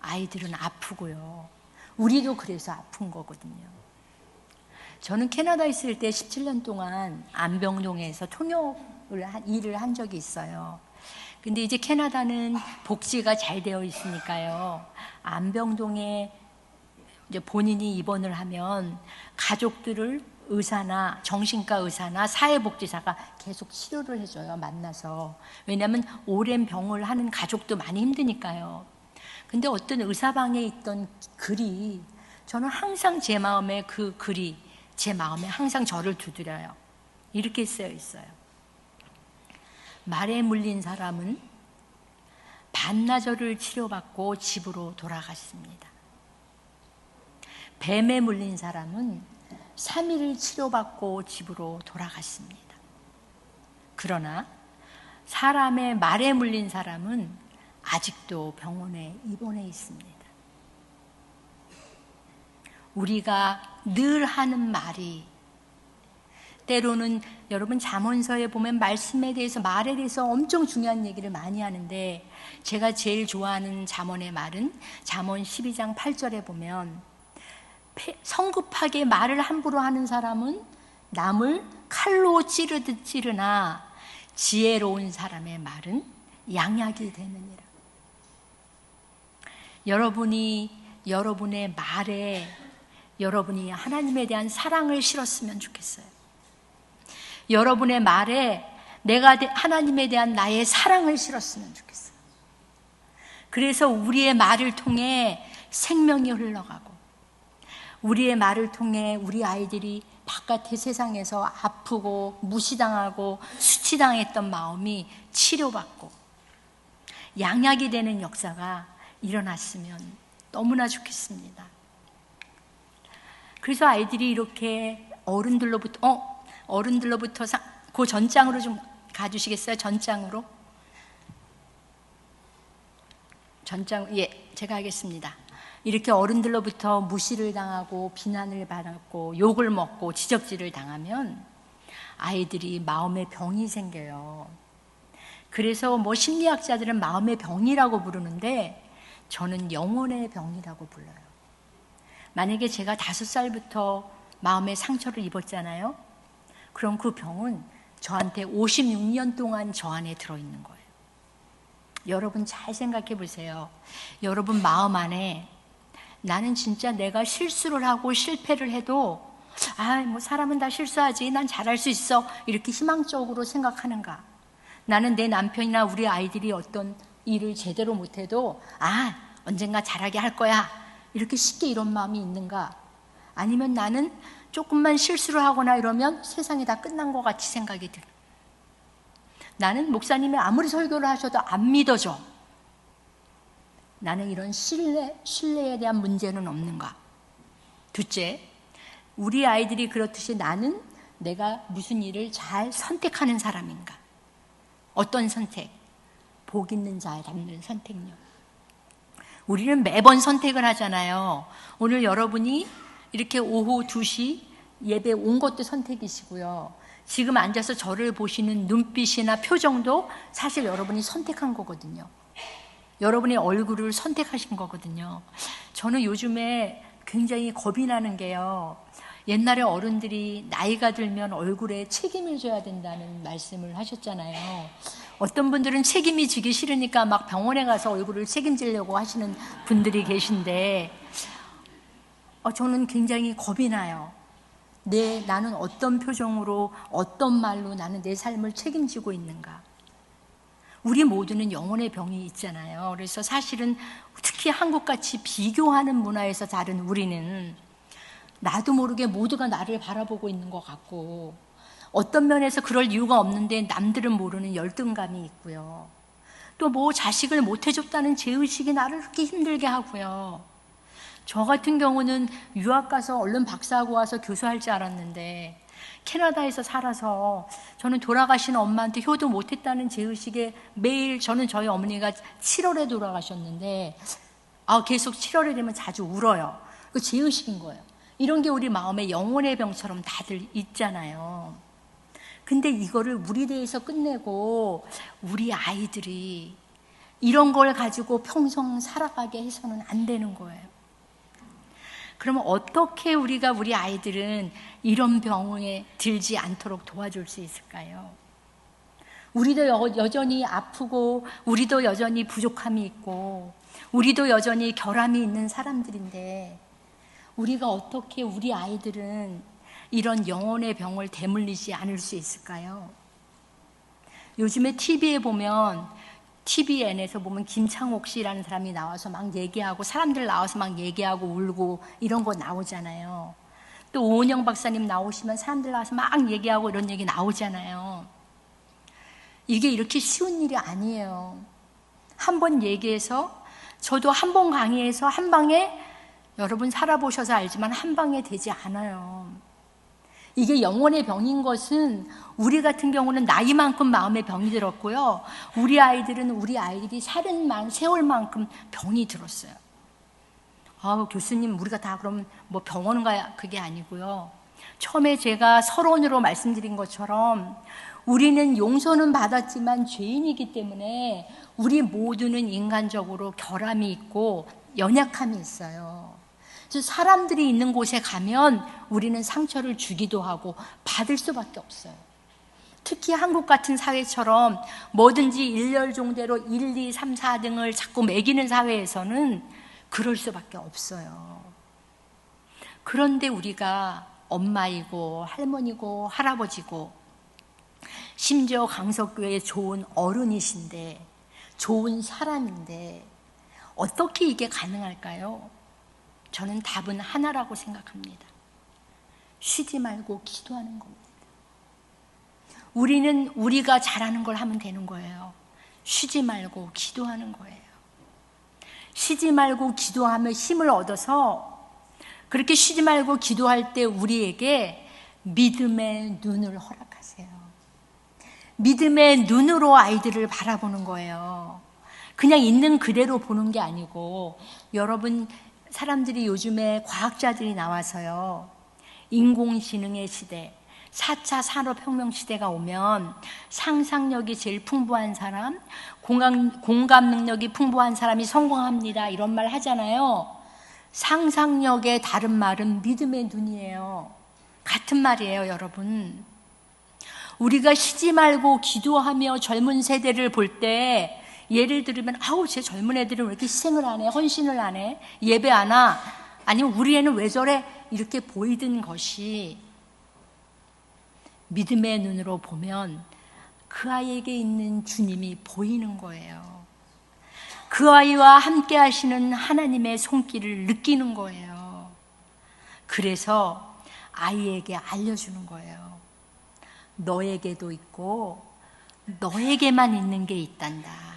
아이들은 아프고요. 우리도 그래서 아픈 거거든요. 저는 캐나다에 있을 때 17년 동안 안병동에서 일을 한 적이 있어요. 근데 이제 캐나다는 복지가 잘 되어 있으니까요. 안병동에 이제 본인이 입원을 하면 가족들을 의사나 정신과 의사나 사회복지사가 계속 치료를 해줘요. 만나서. 왜냐하면 오랜 병을 하는 가족도 많이 힘드니까요. 근데 어떤 의사방에 있던 글이 저는 항상 제 마음에 그 글이 제 마음에 항상 저를 두드려요. 이렇게 쓰여 있어요. 말에 물린 사람은 반나절을 치료받고 집으로 돌아갔습니다. 뱀에 물린 사람은 3일을 치료받고 집으로 돌아갔습니다. 그러나 사람의 말에 물린 사람은 아직도 병원에 입원해 있습니다. 우리가 늘 하는 말이 때로는 여러분 잠언서에 보면 말씀에 대해서 말에 대해서 엄청 중요한 얘기를 많이 하는데 제가 제일 좋아하는 잠언의 말은 잠언 12장 8절에 보면 성급하게 말을 함부로 하는 사람은 남을 칼로 찌르듯 찌르나 지혜로운 사람의 말은 양약이 되느니라. 여러분의 말에 여러분이 하나님에 대한 사랑을 실었으면 좋겠어요. 여러분의 말에 내가 하나님에 대한 나의 사랑을 실었으면 좋겠어요. 그래서 우리의 말을 통해 생명이 흘러가고 우리의 말을 통해 우리 아이들이 바깥의 세상에서 아프고 무시당하고 수치당했던 마음이 치료받고 양약이 되는 역사가 일어났으면 너무나 좋겠습니다. 그래서 아이들이 이렇게 어른들로부터 그 전장으로 좀 가주시겠어요? 전장으로. 제가 하겠습니다. 이렇게 어른들로부터 무시를 당하고 비난을 받고 욕을 먹고 지적질을 당하면 아이들이 마음의 병이 생겨요. 그래서 심리학자들은 마음의 병이라고 부르는데 저는 영혼의 병이라고 불러요. 만약에 제가 5살부터 마음의 상처를 입었잖아요. 그럼 그 병은 저한테 56년 동안 저 안에 들어있는 거예요. 여러분 잘 생각해 보세요. 여러분 마음 안에 나는 진짜 내가 실수를 하고 실패를 해도 사람은 다 실수하지 난 잘할 수 있어 이렇게 희망적으로 생각하는가? 나는 내 남편이나 우리 아이들이 어떤 일을 제대로 못해도 언젠가 잘하게 할 거야 이렇게 쉽게 이런 마음이 있는가? 아니면 나는 조금만 실수를 하거나 이러면 세상이 다 끝난 것 같이 생각이 들어. 나는 목사님이 아무리 설교를 하셔도 안 믿어져. 나는 이런 신뢰에 대한 문제는 없는가? 둘째, 우리 아이들이 그렇듯이 나는 내가 무슨 일을 잘 선택하는 사람인가? 어떤 선택? 복 있는 자에 담는 선택력. 우리는 매번 선택을 하잖아요. 오늘 여러분이 이렇게 오후 2시 예배 온 것도 선택이시고요. 지금 앉아서 저를 보시는 눈빛이나 표정도 사실 여러분이 선택한 거거든요. 여러분의 얼굴을 선택하신 거거든요. 저는 요즘에 굉장히 겁이 나는 게요. 옛날에 어른들이 나이가 들면 얼굴에 책임을 져야 된다는 말씀을 하셨잖아요. 어떤 분들은 책임이 지기 싫으니까 막 병원에 가서 얼굴을 책임지려고 하시는 분들이 계신데 저는 굉장히 겁이 나요. 나는 어떤 표정으로 어떤 말로 나는 내 삶을 책임지고 있는가. 우리 모두는 영혼의 병이 있잖아요. 그래서 사실은 특히 한국같이 비교하는 문화에서 자른 우리는 나도 모르게 모두가 나를 바라보고 있는 것 같고 어떤 면에서 그럴 이유가 없는데 남들은 모르는 열등감이 있고요. 또 뭐 자식을 못 해줬다는 죄의식이 나를 그렇게 힘들게 하고요. 저 같은 경우는 유학 가서 얼른 박사하고 와서 교수할 줄 알았는데 캐나다에서 살아서 저는 돌아가신 엄마한테 효도 못했다는 죄의식에 매일 저는 저희 어머니가 7월에 돌아가셨는데 계속 7월이 되면 자주 울어요. 그 죄의식인 거예요. 이런 게 우리 마음에 영혼의 병처럼 다들 있잖아요. 근데 이거를 우리 대해서 끝내고 우리 아이들이 이런 걸 가지고 평생 살아가게 해서는 안 되는 거예요. 그러면 어떻게 우리가 우리 아이들은 이런 병에 들지 않도록 도와줄 수 있을까요? 우리도 여전히 아프고 우리도 여전히 부족함이 있고 우리도 여전히 결함이 있는 사람들인데 우리가 어떻게 우리 아이들은 이런 영혼의 병을 대물리지 않을 수 있을까요? 요즘에 TV에 보면 TVN에서 보면 김창옥 씨라는 사람이 나와서 막 얘기하고 사람들 나와서 막 얘기하고 울고 이런 거 나오잖아요. 또 오은영 박사님 나오시면 사람들 나와서 막 얘기하고 이런 얘기 나오잖아요. 이게 이렇게 쉬운 일이 아니에요. 한 번 얘기해서 저도 한 번 강의해서 한 방에 여러분 살아보셔서 알지만 한 방에 되지 않아요. 이게 영혼의 병인 것은 우리 같은 경우는 나이만큼 마음에 병이 들었고요. 우리 아이들이 세월 만큼 병이 들었어요. 교수님, 우리가 다 그럼 뭐 병원 가야 그게 아니고요. 처음에 제가 서론으로 말씀드린 것처럼 우리는 용서는 받았지만 죄인이기 때문에 우리 모두는 인간적으로 결함이 있고 연약함이 있어요. 그래서 사람들이 있는 곳에 가면 우리는 상처를 주기도 하고 받을 수밖에 없어요. 특히 한국 같은 사회처럼 뭐든지 일렬종대로 1, 2, 3, 4등을 자꾸 매기는 사회에서는 그럴 수밖에 없어요. 그런데 우리가 엄마이고 할머니고 할아버지고 심지어 강석교회의 좋은 어른이신데 좋은 사람인데 어떻게 이게 가능할까요? 저는 답은 하나라고 생각합니다. 쉬지 말고 기도하는 겁니다. 우리는 우리가 잘하는 걸 하면 되는 거예요. 쉬지 말고 기도하는 거예요. 쉬지 말고 기도하며 힘을 얻어서 그렇게 쉬지 말고 기도할 때 우리에게 믿음의 눈을 허락하세요. 믿음의 눈으로 아이들을 바라보는 거예요. 그냥 있는 그대로 보는 게 아니고 여러분 사람들이 요즘에 과학자들이 나와서요. 인공지능의 시대, 4차 산업혁명 시대가 오면 상상력이 제일 풍부한 사람, 공감 능력이 풍부한 사람이 성공합니다. 이런 말 하잖아요. 상상력의 다른 말은 믿음의 눈이에요. 같은 말이에요, 여러분. 우리가 쉬지 말고 기도하며 젊은 세대를 볼 때 예를 들면 제 젊은 애들은 왜 이렇게 희생을 안 해? 헌신을 안 해? 예배 안 와? 아니면 우리 애는 왜 저래? 이렇게 보이던 것이 믿음의 눈으로 보면 그 아이에게 있는 주님이 보이는 거예요. 그 아이와 함께 하시는 하나님의 손길을 느끼는 거예요. 그래서 아이에게 알려주는 거예요. 너에게도 있고 너에게만 있는 게 있단다.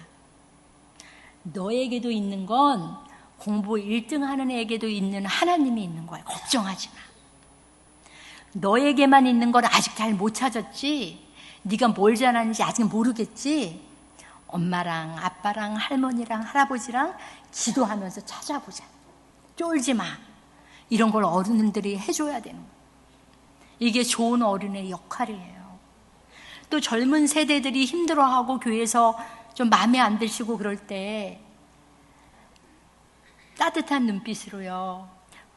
너에게도 있는 건 공부 1등 하는 애에게도 있는 하나님이 있는 거야. 걱정하지 마. 너에게만 있는 걸 아직 잘 못 찾았지? 네가 뭘 잘하는지 아직 모르겠지? 엄마랑 아빠랑 할머니랑 할아버지랑 기도하면서 찾아보자. 쫄지 마. 이런 걸 어른들이 해줘야 되는 거야. 이게 좋은 어른의 역할이에요. 또 젊은 세대들이 힘들어하고 교회에서 좀 마음에 안 드시고 그럴 때 따뜻한 눈빛으로요,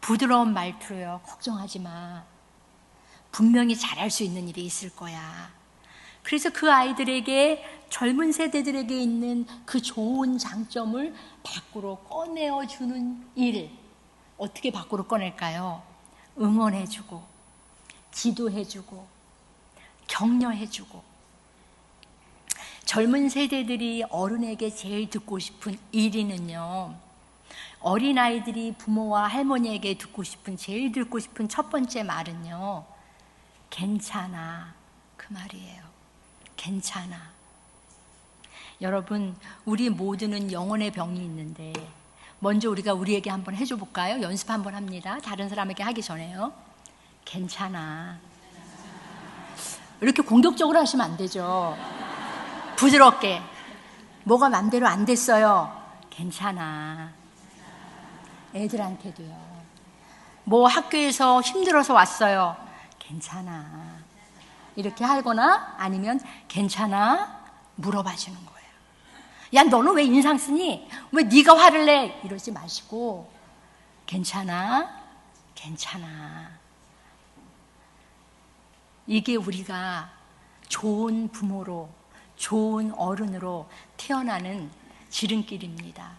부드러운 말투로요, 걱정하지 마. 분명히 잘할 수 있는 일이 있을 거야. 그래서 그 아이들에게, 젊은 세대들에게 있는 그 좋은 장점을 밖으로 꺼내어 주는 일, 어떻게 밖으로 꺼낼까요? 응원해주고, 기도해주고, 격려해주고. 젊은 세대들이 어른에게 제일 듣고 싶은 1위는요, 어린아이들이 부모와 할머니에게 제일 듣고 싶은 첫 번째 말은요, 괜찮아. 그 말이에요. 괜찮아. 여러분, 우리 모두는 영혼의 병이 있는데, 먼저 우리가 우리에게 한번 해줘 볼까요? 연습 한번 합니다. 다른 사람에게 하기 전에요. 괜찮아. 이렇게 공격적으로 하시면 안 되죠. 부드럽게. 뭐가 맘대로 안 됐어요. 괜찮아. 애들한테도요. 뭐 학교에서 힘들어서 왔어요. 괜찮아. 이렇게 하거나 아니면 괜찮아? 물어봐 주는 거예요. 야, 너는 왜 인상 쓰니? 왜 네가 화를 내? 이러지 마시고 괜찮아? 괜찮아. 이게 우리가 좋은 부모로, 좋은 어른으로 태어나는 지름길입니다.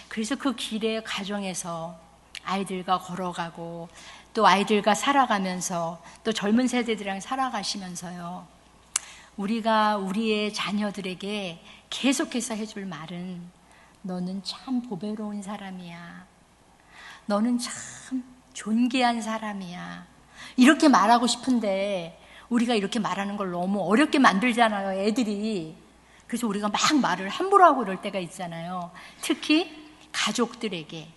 그래서 그 길의 가정에서 아이들과 걸어가고, 또 아이들과 살아가면서, 또 젊은 세대들이랑 살아가시면서요, 우리가 우리의 자녀들에게 계속해서 해줄 말은, 너는 참 보배로운 사람이야. 너는 참 존귀한 사람이야. 이렇게 말하고 싶은데 우리가 이렇게 말하는 걸 너무 어렵게 만들잖아요, 애들이. 그래서 우리가 막 말을 함부로 하고 이럴 때가 있잖아요. 특히 가족들에게,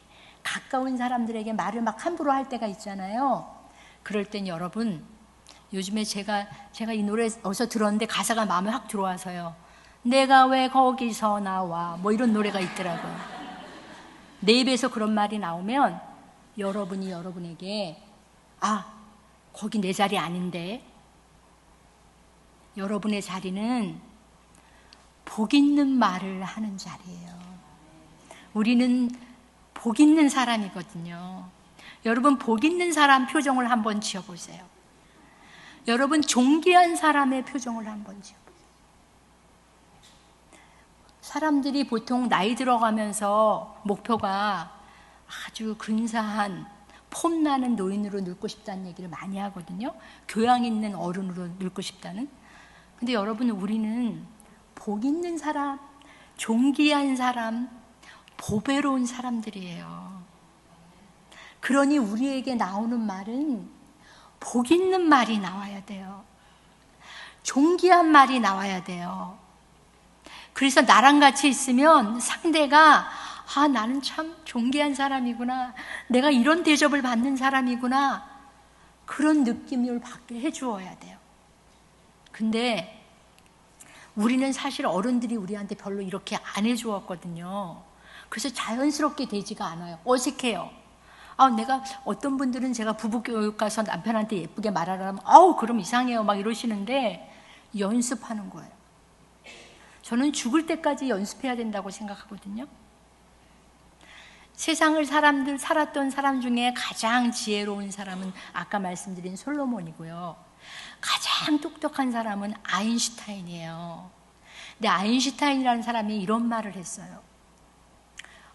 가까운 사람들에게 말을 막 함부로 할 때가 있잖아요. 그럴 땐 여러분, 요즘에 제가 이 노래 어디서 들었는데 가사가 마음에 확 들어와서요. 내가 왜 거기서 나와, 뭐 이런 노래가 있더라고요. 내 입에서 그런 말이 나오면 여러분이 여러분에게, 아, 거기 내 자리 아닌데, 여러분의 자리는 복 있는 말을 하는 자리예요. 우리는 복 있는 사람이거든요. 여러분, 복 있는 사람 표정을 한번 지어보세요. 여러분, 존귀한 사람의 표정을 한번 지어보세요. 사람들이 보통 나이 들어가면서 목표가 아주 근사한 폼나는 노인으로 늙고 싶다는 얘기를 많이 하거든요. 교양 있는 어른으로 늙고 싶다는. 근데 여러분, 우리는 복 있는 사람, 존귀한 사람, 보배로운 사람들이에요. 그러니 우리에게 나오는 말은 복 있는 말이 나와야 돼요. 존귀한 말이 나와야 돼요. 그래서 나랑 같이 있으면 상대가, 아, 나는 참 존귀한 사람이구나, 내가 이런 대접을 받는 사람이구나, 그런 느낌을 받게 해주어야 돼요. 근데 우리는 사실 어른들이 우리한테 별로 이렇게 안 해주었거든요. 그래서 자연스럽게 되지가 않아요. 어색해요. 내가, 어떤 분들은 제가 부부교육 가서 남편한테 예쁘게 말하라면 그럼 이상해요 막 이러시는데, 연습하는 거예요. 저는 죽을 때까지 연습해야 된다고 생각하거든요. 세상을 살았던 사람 중에 가장 지혜로운 사람은 아까 말씀드린 솔로몬이고요, 가장 똑똑한 사람은 아인슈타인이에요. 근데 아인슈타인이라는 사람이 이런 말을 했어요.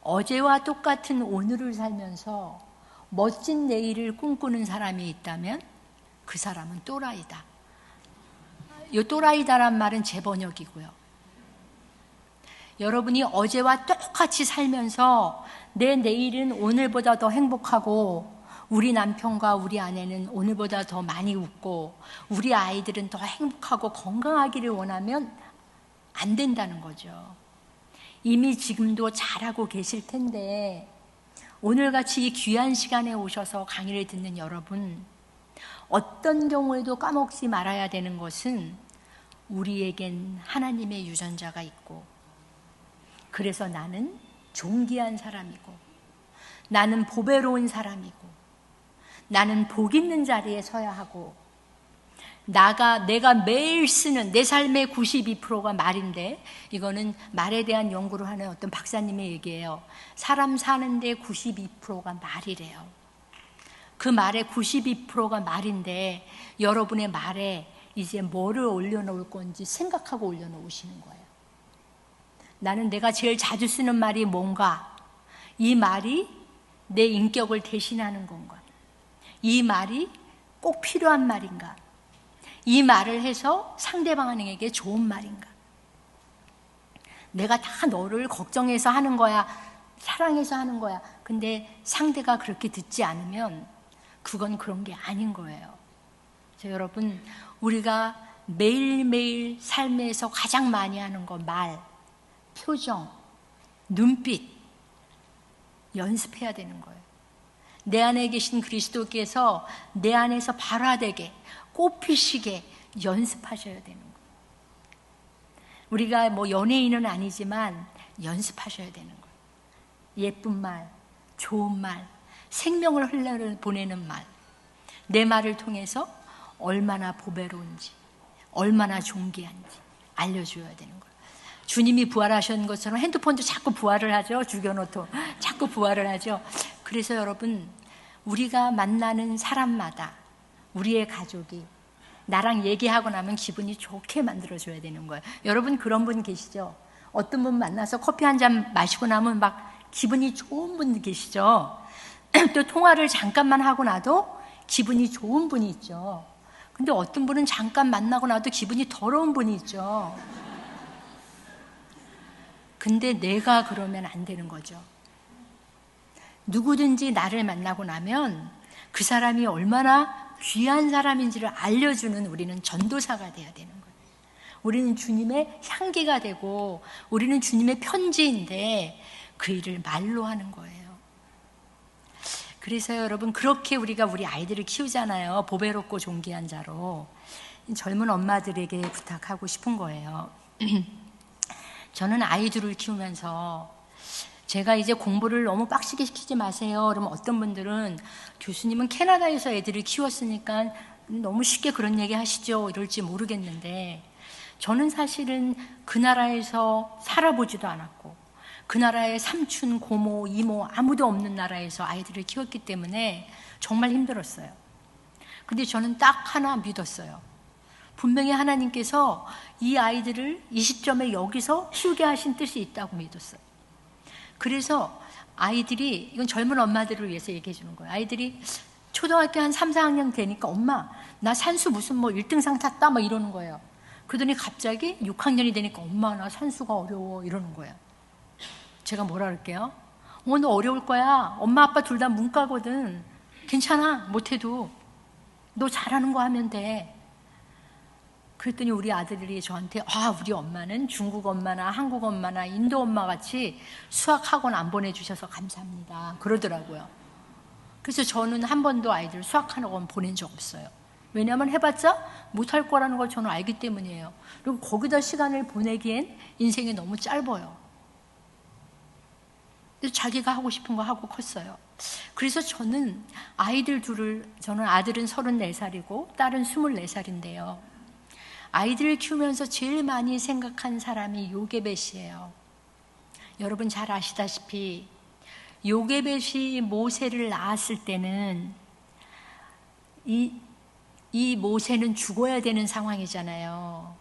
어제와 똑같은 오늘을 살면서 멋진 내일을 꿈꾸는 사람이 있다면 그 사람은 또라이다. 이 또라이다란 말은 제 번역이고요. 여러분이 어제와 똑같이 살면서 내 내일은 오늘보다 더 행복하고, 우리 남편과 우리 아내는 오늘보다 더 많이 웃고, 우리 아이들은 더 행복하고 건강하기를 원하면 안 된다는 거죠. 이미 지금도 잘하고 계실 텐데, 오늘같이 이 귀한 시간에 오셔서 강의를 듣는 여러분, 어떤 경우에도 까먹지 말아야 되는 것은 우리에겐 하나님의 유전자가 있고, 그래서 나는 존귀한 사람이고, 나는 보배로운 사람이고, 나는 복 있는 자리에 서야 하고, 내가 매일 쓰는 내 삶의 92%가 말인데, 이거는 말에 대한 연구를 하는 어떤 박사님의 얘기예요. 사람 사는데 92%가 말이래요. 그 말의 92%가 말인데, 여러분의 말에 이제 뭐를 올려놓을 건지 생각하고 올려놓으시는 거예요. 나는 내가 제일 자주 쓰는 말이 뭔가? 이 말이 내 인격을 대신하는 건가? 이 말이 꼭 필요한 말인가? 이 말을 해서 상대방에게 좋은 말인가? 내가 다 너를 걱정해서 하는 거야, 사랑해서 하는 거야. 근데 상대가 그렇게 듣지 않으면 그건 그런 게 아닌 거예요. 그래서 여러분, 우리가 매일매일 삶에서 가장 많이 하는 거, 말, 표정, 눈빛 연습해야 되는 거예요. 내 안에 계신 그리스도께서 내 안에서 발화되게, 꽃피시게 연습하셔야 되는 거예요. 우리가 뭐 연예인은 아니지만 연습하셔야 되는 거예요. 예쁜 말, 좋은 말, 생명을 흘려보내는 말, 내 말을 통해서 얼마나 보배로운지, 얼마나 존귀한지 알려줘야 되는 거예요. 주님이 부활하신 것처럼 핸드폰도 자꾸 부활을 하죠. 죽여놓고 자꾸 부활을 하죠. 그래서 여러분, 우리가 만나는 사람마다, 우리의 가족이 나랑 얘기하고 나면 기분이 좋게 만들어줘야 되는 거예요. 여러분, 그런 분 계시죠? 어떤 분 만나서 커피 한 잔 마시고 나면 막 기분이 좋은 분 계시죠? 또 통화를 잠깐만 하고 나도 기분이 좋은 분이 있죠. 근데 어떤 분은 잠깐 만나고 나도 기분이 더러운 분이 있죠. 근데 내가 그러면 안 되는 거죠. 누구든지 나를 만나고 나면 그 사람이 얼마나 귀한 사람인지를 알려주는 우리는 전도사가 돼야 되는 거예요. 우리는 주님의 향기가 되고 우리는 주님의 편지인데 그 일을 말로 하는 거예요. 그래서 여러분, 그렇게 우리가 우리 아이들을 키우잖아요. 보배롭고 존귀한 자로. 젊은 엄마들에게 부탁하고 싶은 거예요. 저는 아이들을 키우면서 제가 이제 공부를 너무 빡시게 시키지 마세요. 그러면 어떤 분들은 교수님은 캐나다에서 애들을 키웠으니까 너무 쉽게 그런 얘기 하시죠. 이럴지 모르겠는데, 저는 사실은 그 나라에서 살아보지도 않았고 그 나라에 삼촌, 고모, 이모 아무도 없는 나라에서 아이들을 키웠기 때문에 정말 힘들었어요. 근데 저는 딱 하나 믿었어요. 분명히 하나님께서 이 아이들을 이 시점에 여기서 키우게 하신 뜻이 있다고 믿었어요. 그래서 아이들이, 이건 젊은 엄마들을 위해서 얘기해 주는 거예요. 아이들이 초등학교 한 3, 4학년 되니까 엄마, 나 산수 무슨 뭐 1등상 탔다 막 이러는 거예요. 그러더니 갑자기 6학년이 되니까 엄마, 나 산수가 어려워 이러는 거예요. 제가 뭐라 그럴게요? 너 어려울 거야. 엄마 아빠 둘 다 문과거든. 괜찮아. 못해도. 너 잘하는 거 하면 돼. 그랬더니 우리 아들이 저한테, 우리 엄마는 중국 엄마나 한국 엄마나 인도 엄마 같이 수학 학원 안 보내주셔서 감사합니다. 그러더라고요. 그래서 저는 한 번도 아이들 수학 학원 보낸 적 없어요. 왜냐하면 해봤자 못할 거라는 걸 저는 알기 때문이에요. 그리고 거기다 시간을 보내기엔 인생이 너무 짧아요. 자기가 하고 싶은 거 하고 컸어요. 그래서 저는 아이들 둘을, 저는 아들은 34살이고 딸은 24살인데요. 아이들을 키우면서 제일 많이 생각한 사람이 요게벳이에요. 여러분 잘 아시다시피 요게벳이 모세를 낳았을 때는 이 모세는 죽어야 되는 상황이잖아요.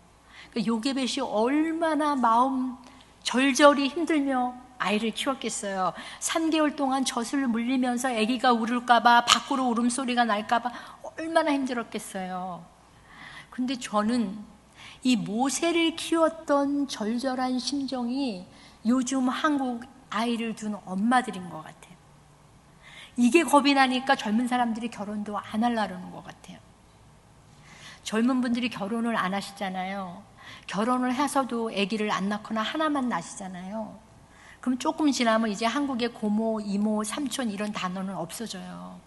요게벳이 얼마나 마음 절절히 힘들며 아이를 키웠겠어요. 3개월 동안 젖을 물리면서 아기가 울을까봐, 밖으로 울음소리가 날까봐 얼마나 힘들었겠어요. 근데 저는 이 모세를 키웠던 절절한 심정이 요즘 한국 아이를 둔 엄마들인 것 같아요. 이게 겁이 나니까 젊은 사람들이 결혼도 안 하려는 것 같아요. 젊은 분들이 결혼을 안 하시잖아요. 결혼을 해서도 아기를 안 낳거나 하나만 낳으시잖아요. 그럼 조금 지나면 이제 한국의 고모, 이모, 삼촌 이런 단어는 없어져요.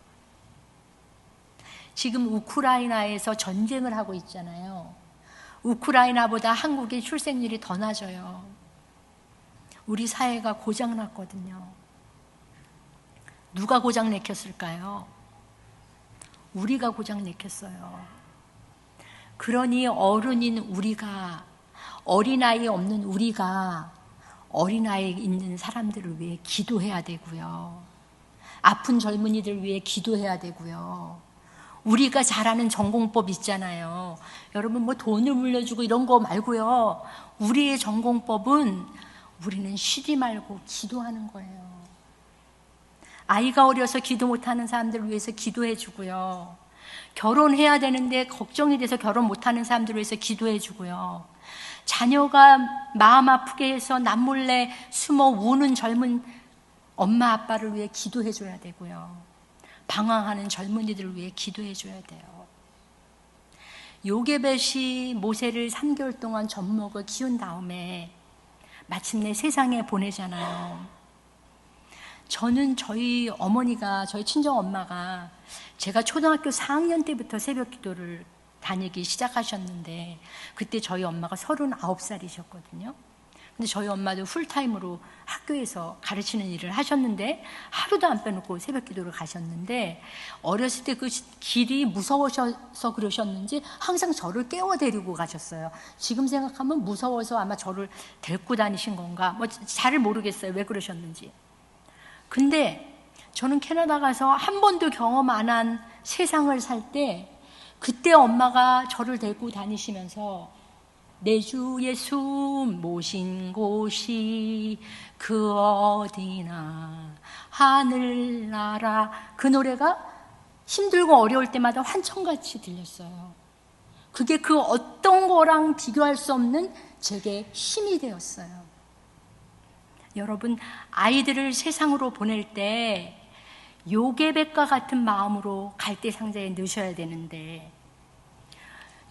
지금 우크라이나에서 전쟁을 하고 있잖아요. 우크라이나보다 한국의 출생률이 더 낮아요. 우리 사회가 고장났거든요. 누가 고장내켰을까요? 우리가 고장내켰어요. 그러니 어른인 우리가, 어린아이 없는 우리가 어린아이 있는 사람들을 위해 기도해야 되고요. 아픈 젊은이들 위해 기도해야 되고요. 우리가 잘 아는 전공법 있잖아요. 여러분 뭐 돈을 물려주고 이런 거 말고요. 우리의 전공법은 우리는 쉬지 말고 기도하는 거예요. 아이가 어려서 기도 못하는 사람들을 위해서 기도해 주고요. 결혼해야 되는데 걱정이 돼서 결혼 못하는 사람들을 위해서 기도해 주고요. 자녀가 마음 아프게 해서 남몰래 숨어 우는 젊은 엄마 아빠를 위해 기도해 줘야 되고요. 방황하는 젊은이들을 위해 기도해 줘야 돼요. 요게벳이 모세를 3개월 동안 젖먹어 키운 다음에 마침내 세상에 보내잖아요. 저는 저희 어머니가, 저희 친정 엄마가 제가 초등학교 4학년 때부터 새벽 기도를 다니기 시작하셨는데 그때 저희 엄마가 39살이셨거든요. 근데 저희 엄마도 풀타임으로 학교에서 가르치는 일을 하셨는데 하루도 안 빼놓고 새벽 기도를 가셨는데 어렸을 때 그 길이 무서우셔서 그러셨는지 항상 저를 깨워 데리고 가셨어요. 지금 생각하면 무서워서 아마 저를 데리고 다니신 건가 뭐 잘 모르겠어요. 왜 그러셨는지. 근데 저는 캐나다 가서 한 번도 경험 안 한 세상을 살 때 그때 엄마가 저를 데리고 다니시면서 내 주 예수 모신 곳이 그 어디나 하늘나라, 그 노래가 힘들고 어려울 때마다 환청같이 들렸어요. 그게 그 어떤 거랑 비교할 수 없는 제게 힘이 되었어요. 여러분, 아이들을 세상으로 보낼 때 요게벳과 같은 마음으로 갈대상자에 넣으셔야 되는데,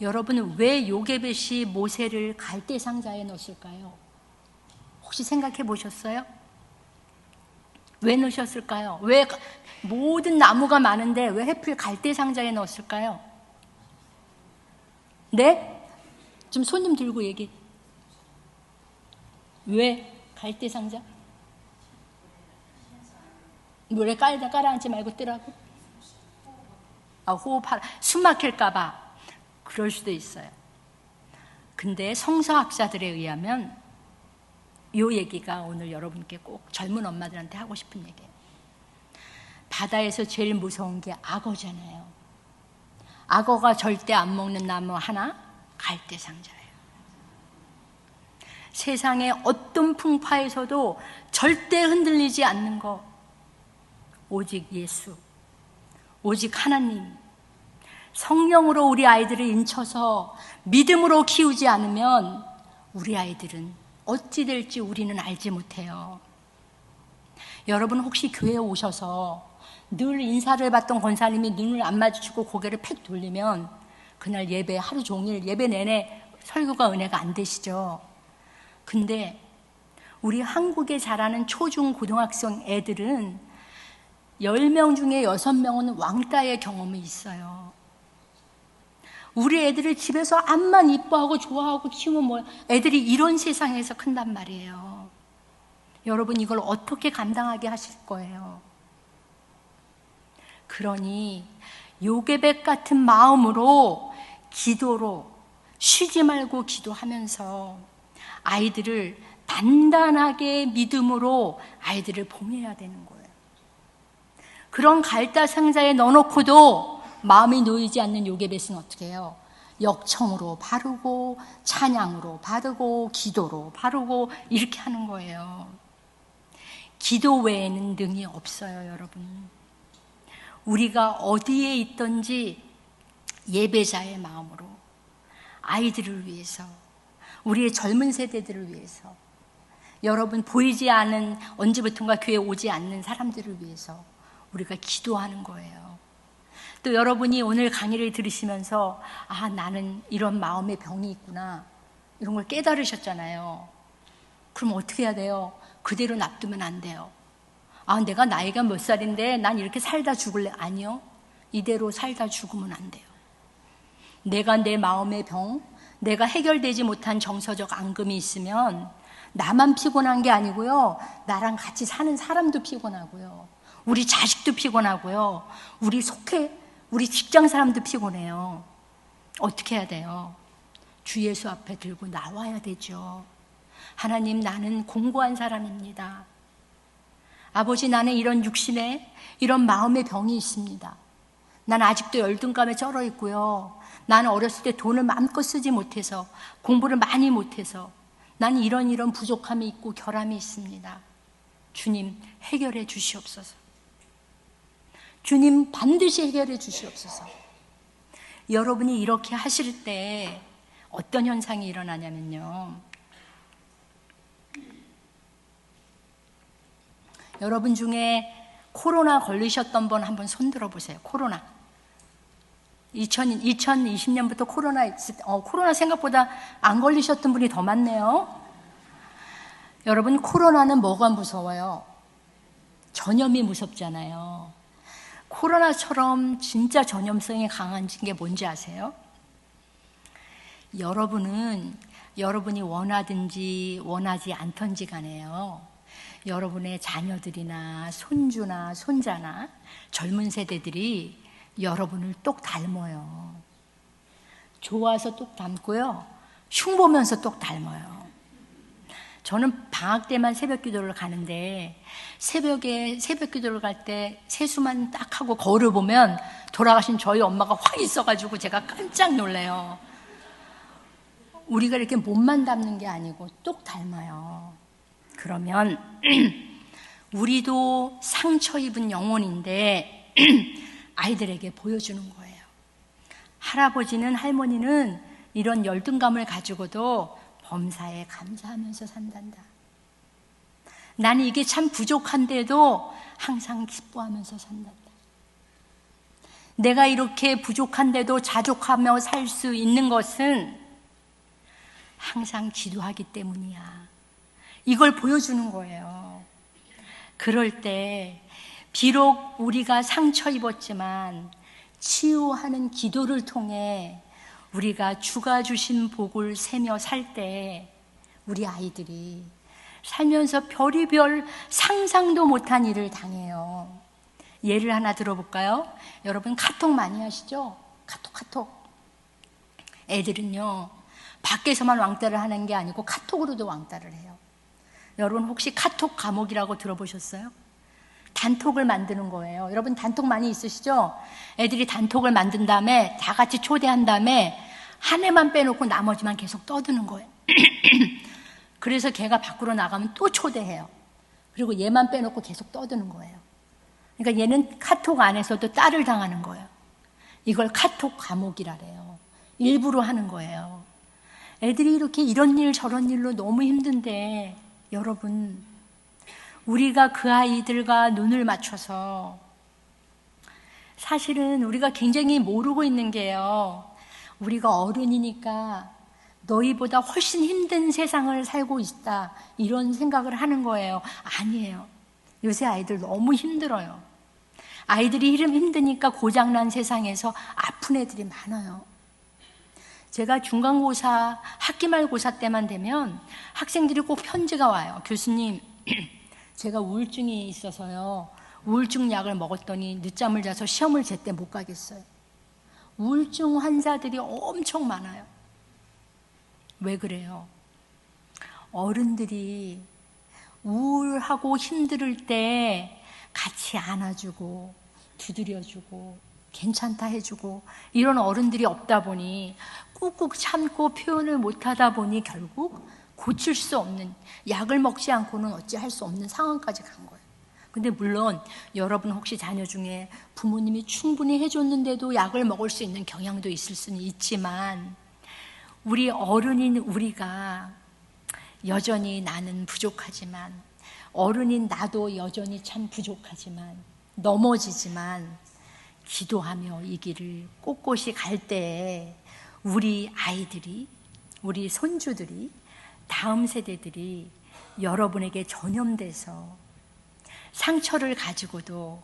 여러분 왜 요게벳이 모세를 갈대상자에 넣었을까요? 혹시 생각해 보셨어요? 왜 넣으셨을까요? 왜 모든 나무가 많은데 왜 하필 갈대상자에 넣었을까요? 네? 좀 손님 들고 얘기. 왜 갈대상자? 물에 깔아앉지 말고 뜨라고? 호흡하라. 숨 막힐까봐. 그럴 수도 있어요. 근데 성서학자들에 의하면 이 얘기가 오늘 여러분께 꼭 젊은 엄마들한테 하고 싶은 얘기예요. 바다에서 제일 무서운 게 악어잖아요. 악어가 절대 안 먹는 나무 하나, 갈대상자예요. 세상의 어떤 풍파에서도 절대 흔들리지 않는 것, 오직 예수, 오직 하나님, 성령으로 우리 아이들을 인쳐서 믿음으로 키우지 않으면 우리 아이들은 어찌 될지 우리는 알지 못해요. 여러분 혹시 교회에 오셔서 늘 인사를 받던 권사님이 눈을 안 마주치고 고개를 팩 돌리면 그날 예배 하루 종일 예배 내내 설교가 은혜가 안 되시죠? 근데 우리 한국에 자라는 초중 고등학생 애들은 10명 중에 6명은 왕따의 경험이 있어요. 우리 애들을 집에서 암만 이뻐하고 좋아하고 키우면 뭐 애들이 이런 세상에서 큰단 말이에요. 여러분 이걸 어떻게 감당하게 하실 거예요? 그러니 요게벳 같은 마음으로 기도로 쉬지 말고 기도하면서 아이들을 단단하게 믿음으로 아이들을 보내야 되는 거예요. 그런 갈대상자에 넣어놓고도 마음이 놓이지 않는 요게벳은 어떻게 해요? 역청으로 바르고 찬양으로 바르고 기도로 바르고 이렇게 하는 거예요. 기도 외에는 능이 없어요, 여러분. 우리가 어디에 있든지 예배자의 마음으로 아이들을 위해서, 우리의 젊은 세대들을 위해서, 여러분 보이지 않은 언제부턴가 교회에 오지 않는 사람들을 위해서 우리가 기도하는 거예요. 또 여러분이 오늘 강의를 들으시면서 나는 이런 마음의 병이 있구나 이런 걸 깨달으셨잖아요. 그럼 어떻게 해야 돼요? 그대로 놔두면 안 돼요. 내가 나이가 몇 살인데 난 이렇게 살다 죽을래? 아니요. 이대로 살다 죽으면 안 돼요. 내가 내 마음의 병, 내가 해결되지 못한 정서적 앙금이 있으면 나만 피곤한 게 아니고요. 나랑 같이 사는 사람도 피곤하고요. 우리 자식도 피곤하고요. 우리 직장 사람도 피곤해요. 어떻게 해야 돼요? 주 예수 앞에 들고 나와야 되죠. 하나님, 나는 공고한 사람입니다. 아버지, 나는 이런 육신에 이런 마음의 병이 있습니다. 난 아직도 열등감에 쩔어 있고요. 나는 어렸을 때 돈을 마음껏 쓰지 못해서, 공부를 많이 못해서 나는 이런 부족함이 있고 결함이 있습니다. 주님, 해결해 주시옵소서. 주님, 반드시 해결해 주시옵소서. 여러분이 이렇게 하실 때 어떤 현상이 일어나냐면요, 여러분 중에 코로나 걸리셨던 분 한번 손 들어보세요. 코로나. 2020년부터 코로나 생각보다 안 걸리셨던 분이 더 많네요. 여러분, 코로나는 뭐가 무서워요? 전염이 무섭잖아요. 코로나처럼 진짜 전염성이 강한 게 뭔지 아세요? 여러분이 원하든지 원하지 않던지 간에요, 여러분의 자녀들이나 손주나 손자나 젊은 세대들이 여러분을 똑 닮아요. 좋아서 똑 닮고요, 흉보면서 똑 닮아요. 저는 방학 때만 새벽 기도를 가는데, 새벽에 새벽 기도를 갈 때 세수만 딱 하고 거울을 보면 돌아가신 저희 엄마가 확 있어가지고 제가 깜짝 놀래요. 우리가 이렇게 몸만 닮는 게 아니고 똑 닮아요. 그러면 우리도 상처 입은 영혼인데 아이들에게 보여주는 거예요. 할아버지는, 할머니는 이런 열등감을 가지고도 범사에 감사하면서 산단다. 나는 이게 참 부족한데도 항상 기뻐하면서 산단다. 내가 이렇게 부족한데도 자족하며 살 수 있는 것은 항상 기도하기 때문이야. 이걸 보여주는 거예요. 그럴 때 비록 우리가 상처 입었지만 치유하는 기도를 통해 우리가 주가 주신 복을 세며 살 때 우리 아이들이 살면서 별의별 상상도 못한 일을 당해요. 예를 하나 들어볼까요? 여러분 카톡 많이 하시죠? 카톡. 애들은요, 밖에서만 왕따를 하는 게 아니고 카톡으로도 왕따를 해요. 여러분 혹시 카톡 감옥이라고 들어보셨어요? 단톡을 만드는 거예요. 여러분 단톡 많이 있으시죠? 애들이 단톡을 만든 다음에 다 같이 초대한 다음에 한 애만 빼놓고 나머지만 계속 떠드는 거예요. 그래서 걔가 밖으로 나가면 또 초대해요. 그리고 얘만 빼놓고 계속 떠드는 거예요. 그러니까 얘는 카톡 안에서도 딸을 당하는 거예요. 이걸 카톡 감옥이라래요. 일부러 하는 거예요. 애들이 이렇게 이런 일 저런 일로 너무 힘든데, 여러분, 우리가 그 아이들과 눈을 맞춰서, 사실은 우리가 굉장히 모르고 있는 게요, 우리가 어른이니까 너희보다 훨씬 힘든 세상을 살고 있다, 이런 생각을 하는 거예요. 아니에요. 요새 아이들 너무 힘들어요. 아이들이 힘드니까 고장난 세상에서 아픈 애들이 많아요. 제가 중간고사, 학기말고사 때만 되면 학생들이 꼭 편지가 와요. 교수님, 제가 우울증이 있어서요, 우울증 약을 먹었더니 늦잠을 자서 시험을 제때 못 가겠어요. 우울증 환자들이 엄청 많아요. 왜 그래요? 어른들이 우울하고 힘들 때 같이 안아주고 두드려주고 괜찮다 해주고 이런 어른들이 없다 보니, 꾹꾹 참고 표현을 못하다 보니 결국 고칠 수 없는, 약을 먹지 않고는 어찌할 수 없는 상황까지 간 거예요. 근데 물론 여러분 혹시 자녀 중에 부모님이 충분히 해줬는데도 약을 먹을 수 있는 경향도 있을 수는 있지만, 우리 어른인 우리가 여전히 나는 부족하지만, 어른인 나도 여전히 참 부족하지만, 넘어지지만 기도하며 이 길을 꼿꼿이 갈 때에 우리 아이들이, 우리 손주들이, 다음 세대들이 여러분에게 전염돼서 상처를 가지고도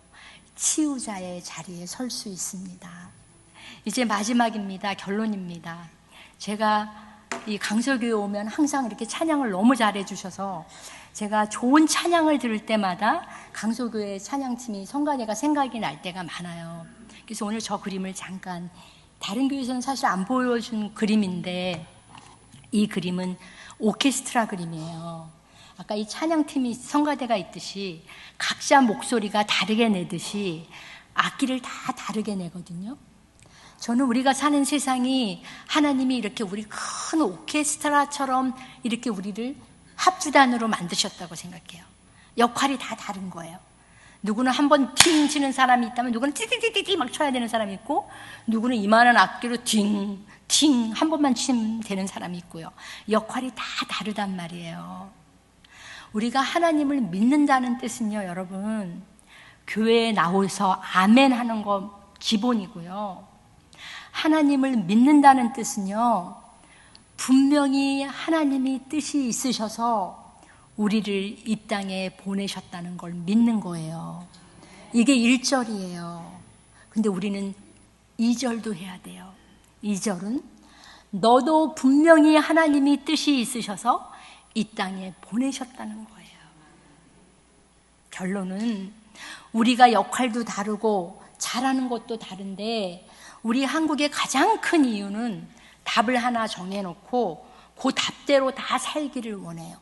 치유자의 자리에 설 수 있습니다. 이제 마지막입니다. 결론입니다. 제가 이 강서교회 오면 항상 이렇게 찬양을 너무 잘해 주셔서 제가 좋은 찬양을 들을 때마다 강서교회 찬양팀이 성가대가 생각이 날 때가 많아요. 그래서 오늘 저 그림을 잠깐 다른 교회에서는 사실 안 보여준 그림인데 이 그림은 오케스트라 그림이에요. 아까 이 찬양팀이 성가대가 있듯이 각자 목소리가 다르게 내듯이 악기를 다 다르게 내거든요. 저는 우리가 사는 세상이 하나님이 이렇게 우리 큰 오케스트라처럼 이렇게 우리를 합주단으로 만드셨다고 생각해요. 역할이 다 다른 거예요. 누구는 한 번 팅 치는 사람이 있다면 누구는 띠띠띠띠 막 쳐야 되는 사람이 있고, 누구는 이만한 악기로 팅 한 번만 치면 되는 사람이 있고요. 역할이 다 다르단 말이에요. 우리가 하나님을 믿는다는 뜻은요, 여러분, 교회에 나와서 아멘 하는 거 기본이고요. 하나님을 믿는다는 뜻은요, 분명히 하나님이 뜻이 있으셔서 우리를 이 땅에 보내셨다는 걸 믿는 거예요. 이게 1절이에요. 근데 우리는 2절도 해야 돼요. 2절은 너도 분명히 하나님이 뜻이 있으셔서 이 땅에 보내셨다는 거예요. 결론은 우리가 역할도 다르고 잘하는 것도 다른데 우리 한국의 가장 큰 이유는 답을 하나 정해놓고 그 답대로 다 살기를 원해요.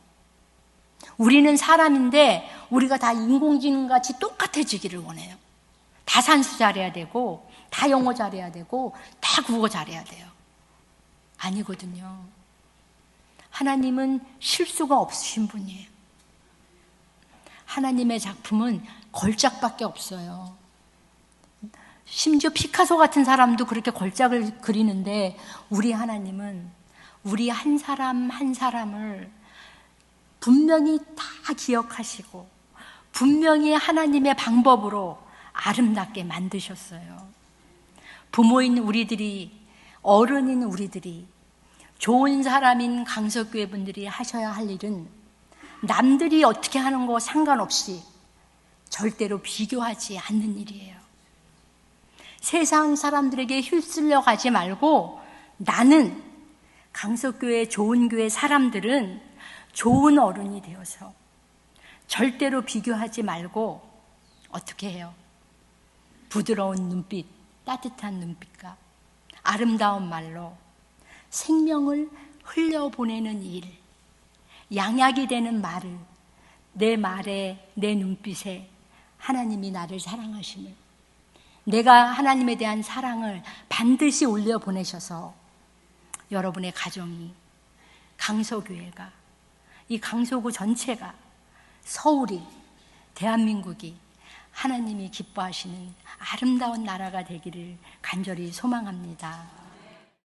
우리는 사람인데 우리가 다 인공지능같이 똑같아지기를 원해요. 다 산수 잘해야 되고 다 영어 잘해야 되고 다 국어 잘해야 돼요. 아니거든요. 하나님은 실수가 없으신 분이에요. 하나님의 작품은 걸작밖에 없어요. 심지어 피카소 같은 사람도 그렇게 걸작을 그리는데 우리 하나님은 우리 한 사람 한 사람을 분명히 다 기억하시고 분명히 하나님의 방법으로 아름답게 만드셨어요. 부모인 우리들이, 어른인 우리들이, 좋은 사람인 강석교회 분들이 하셔야 할 일은 남들이 어떻게 하는 거 상관없이 절대로 비교하지 않는 일이에요. 세상 사람들에게 휩쓸려 가지 말고 나는 강석교회 좋은 교회 사람들은 좋은 어른이 되어서 절대로 비교하지 말고 어떻게 해요? 부드러운 눈빛, 따뜻한 눈빛과 아름다운 말로 생명을 흘려보내는 일, 양약이 되는 말을, 내 말에, 내 눈빛에 하나님이 나를 사랑하심을, 내가 하나님에 대한 사랑을 반드시 올려보내셔서 여러분의 가정이, 강서교회가, 이 강서구 전체가, 서울이, 대한민국이 하나님이 기뻐하시는 아름다운 나라가 되기를 간절히 소망합니다.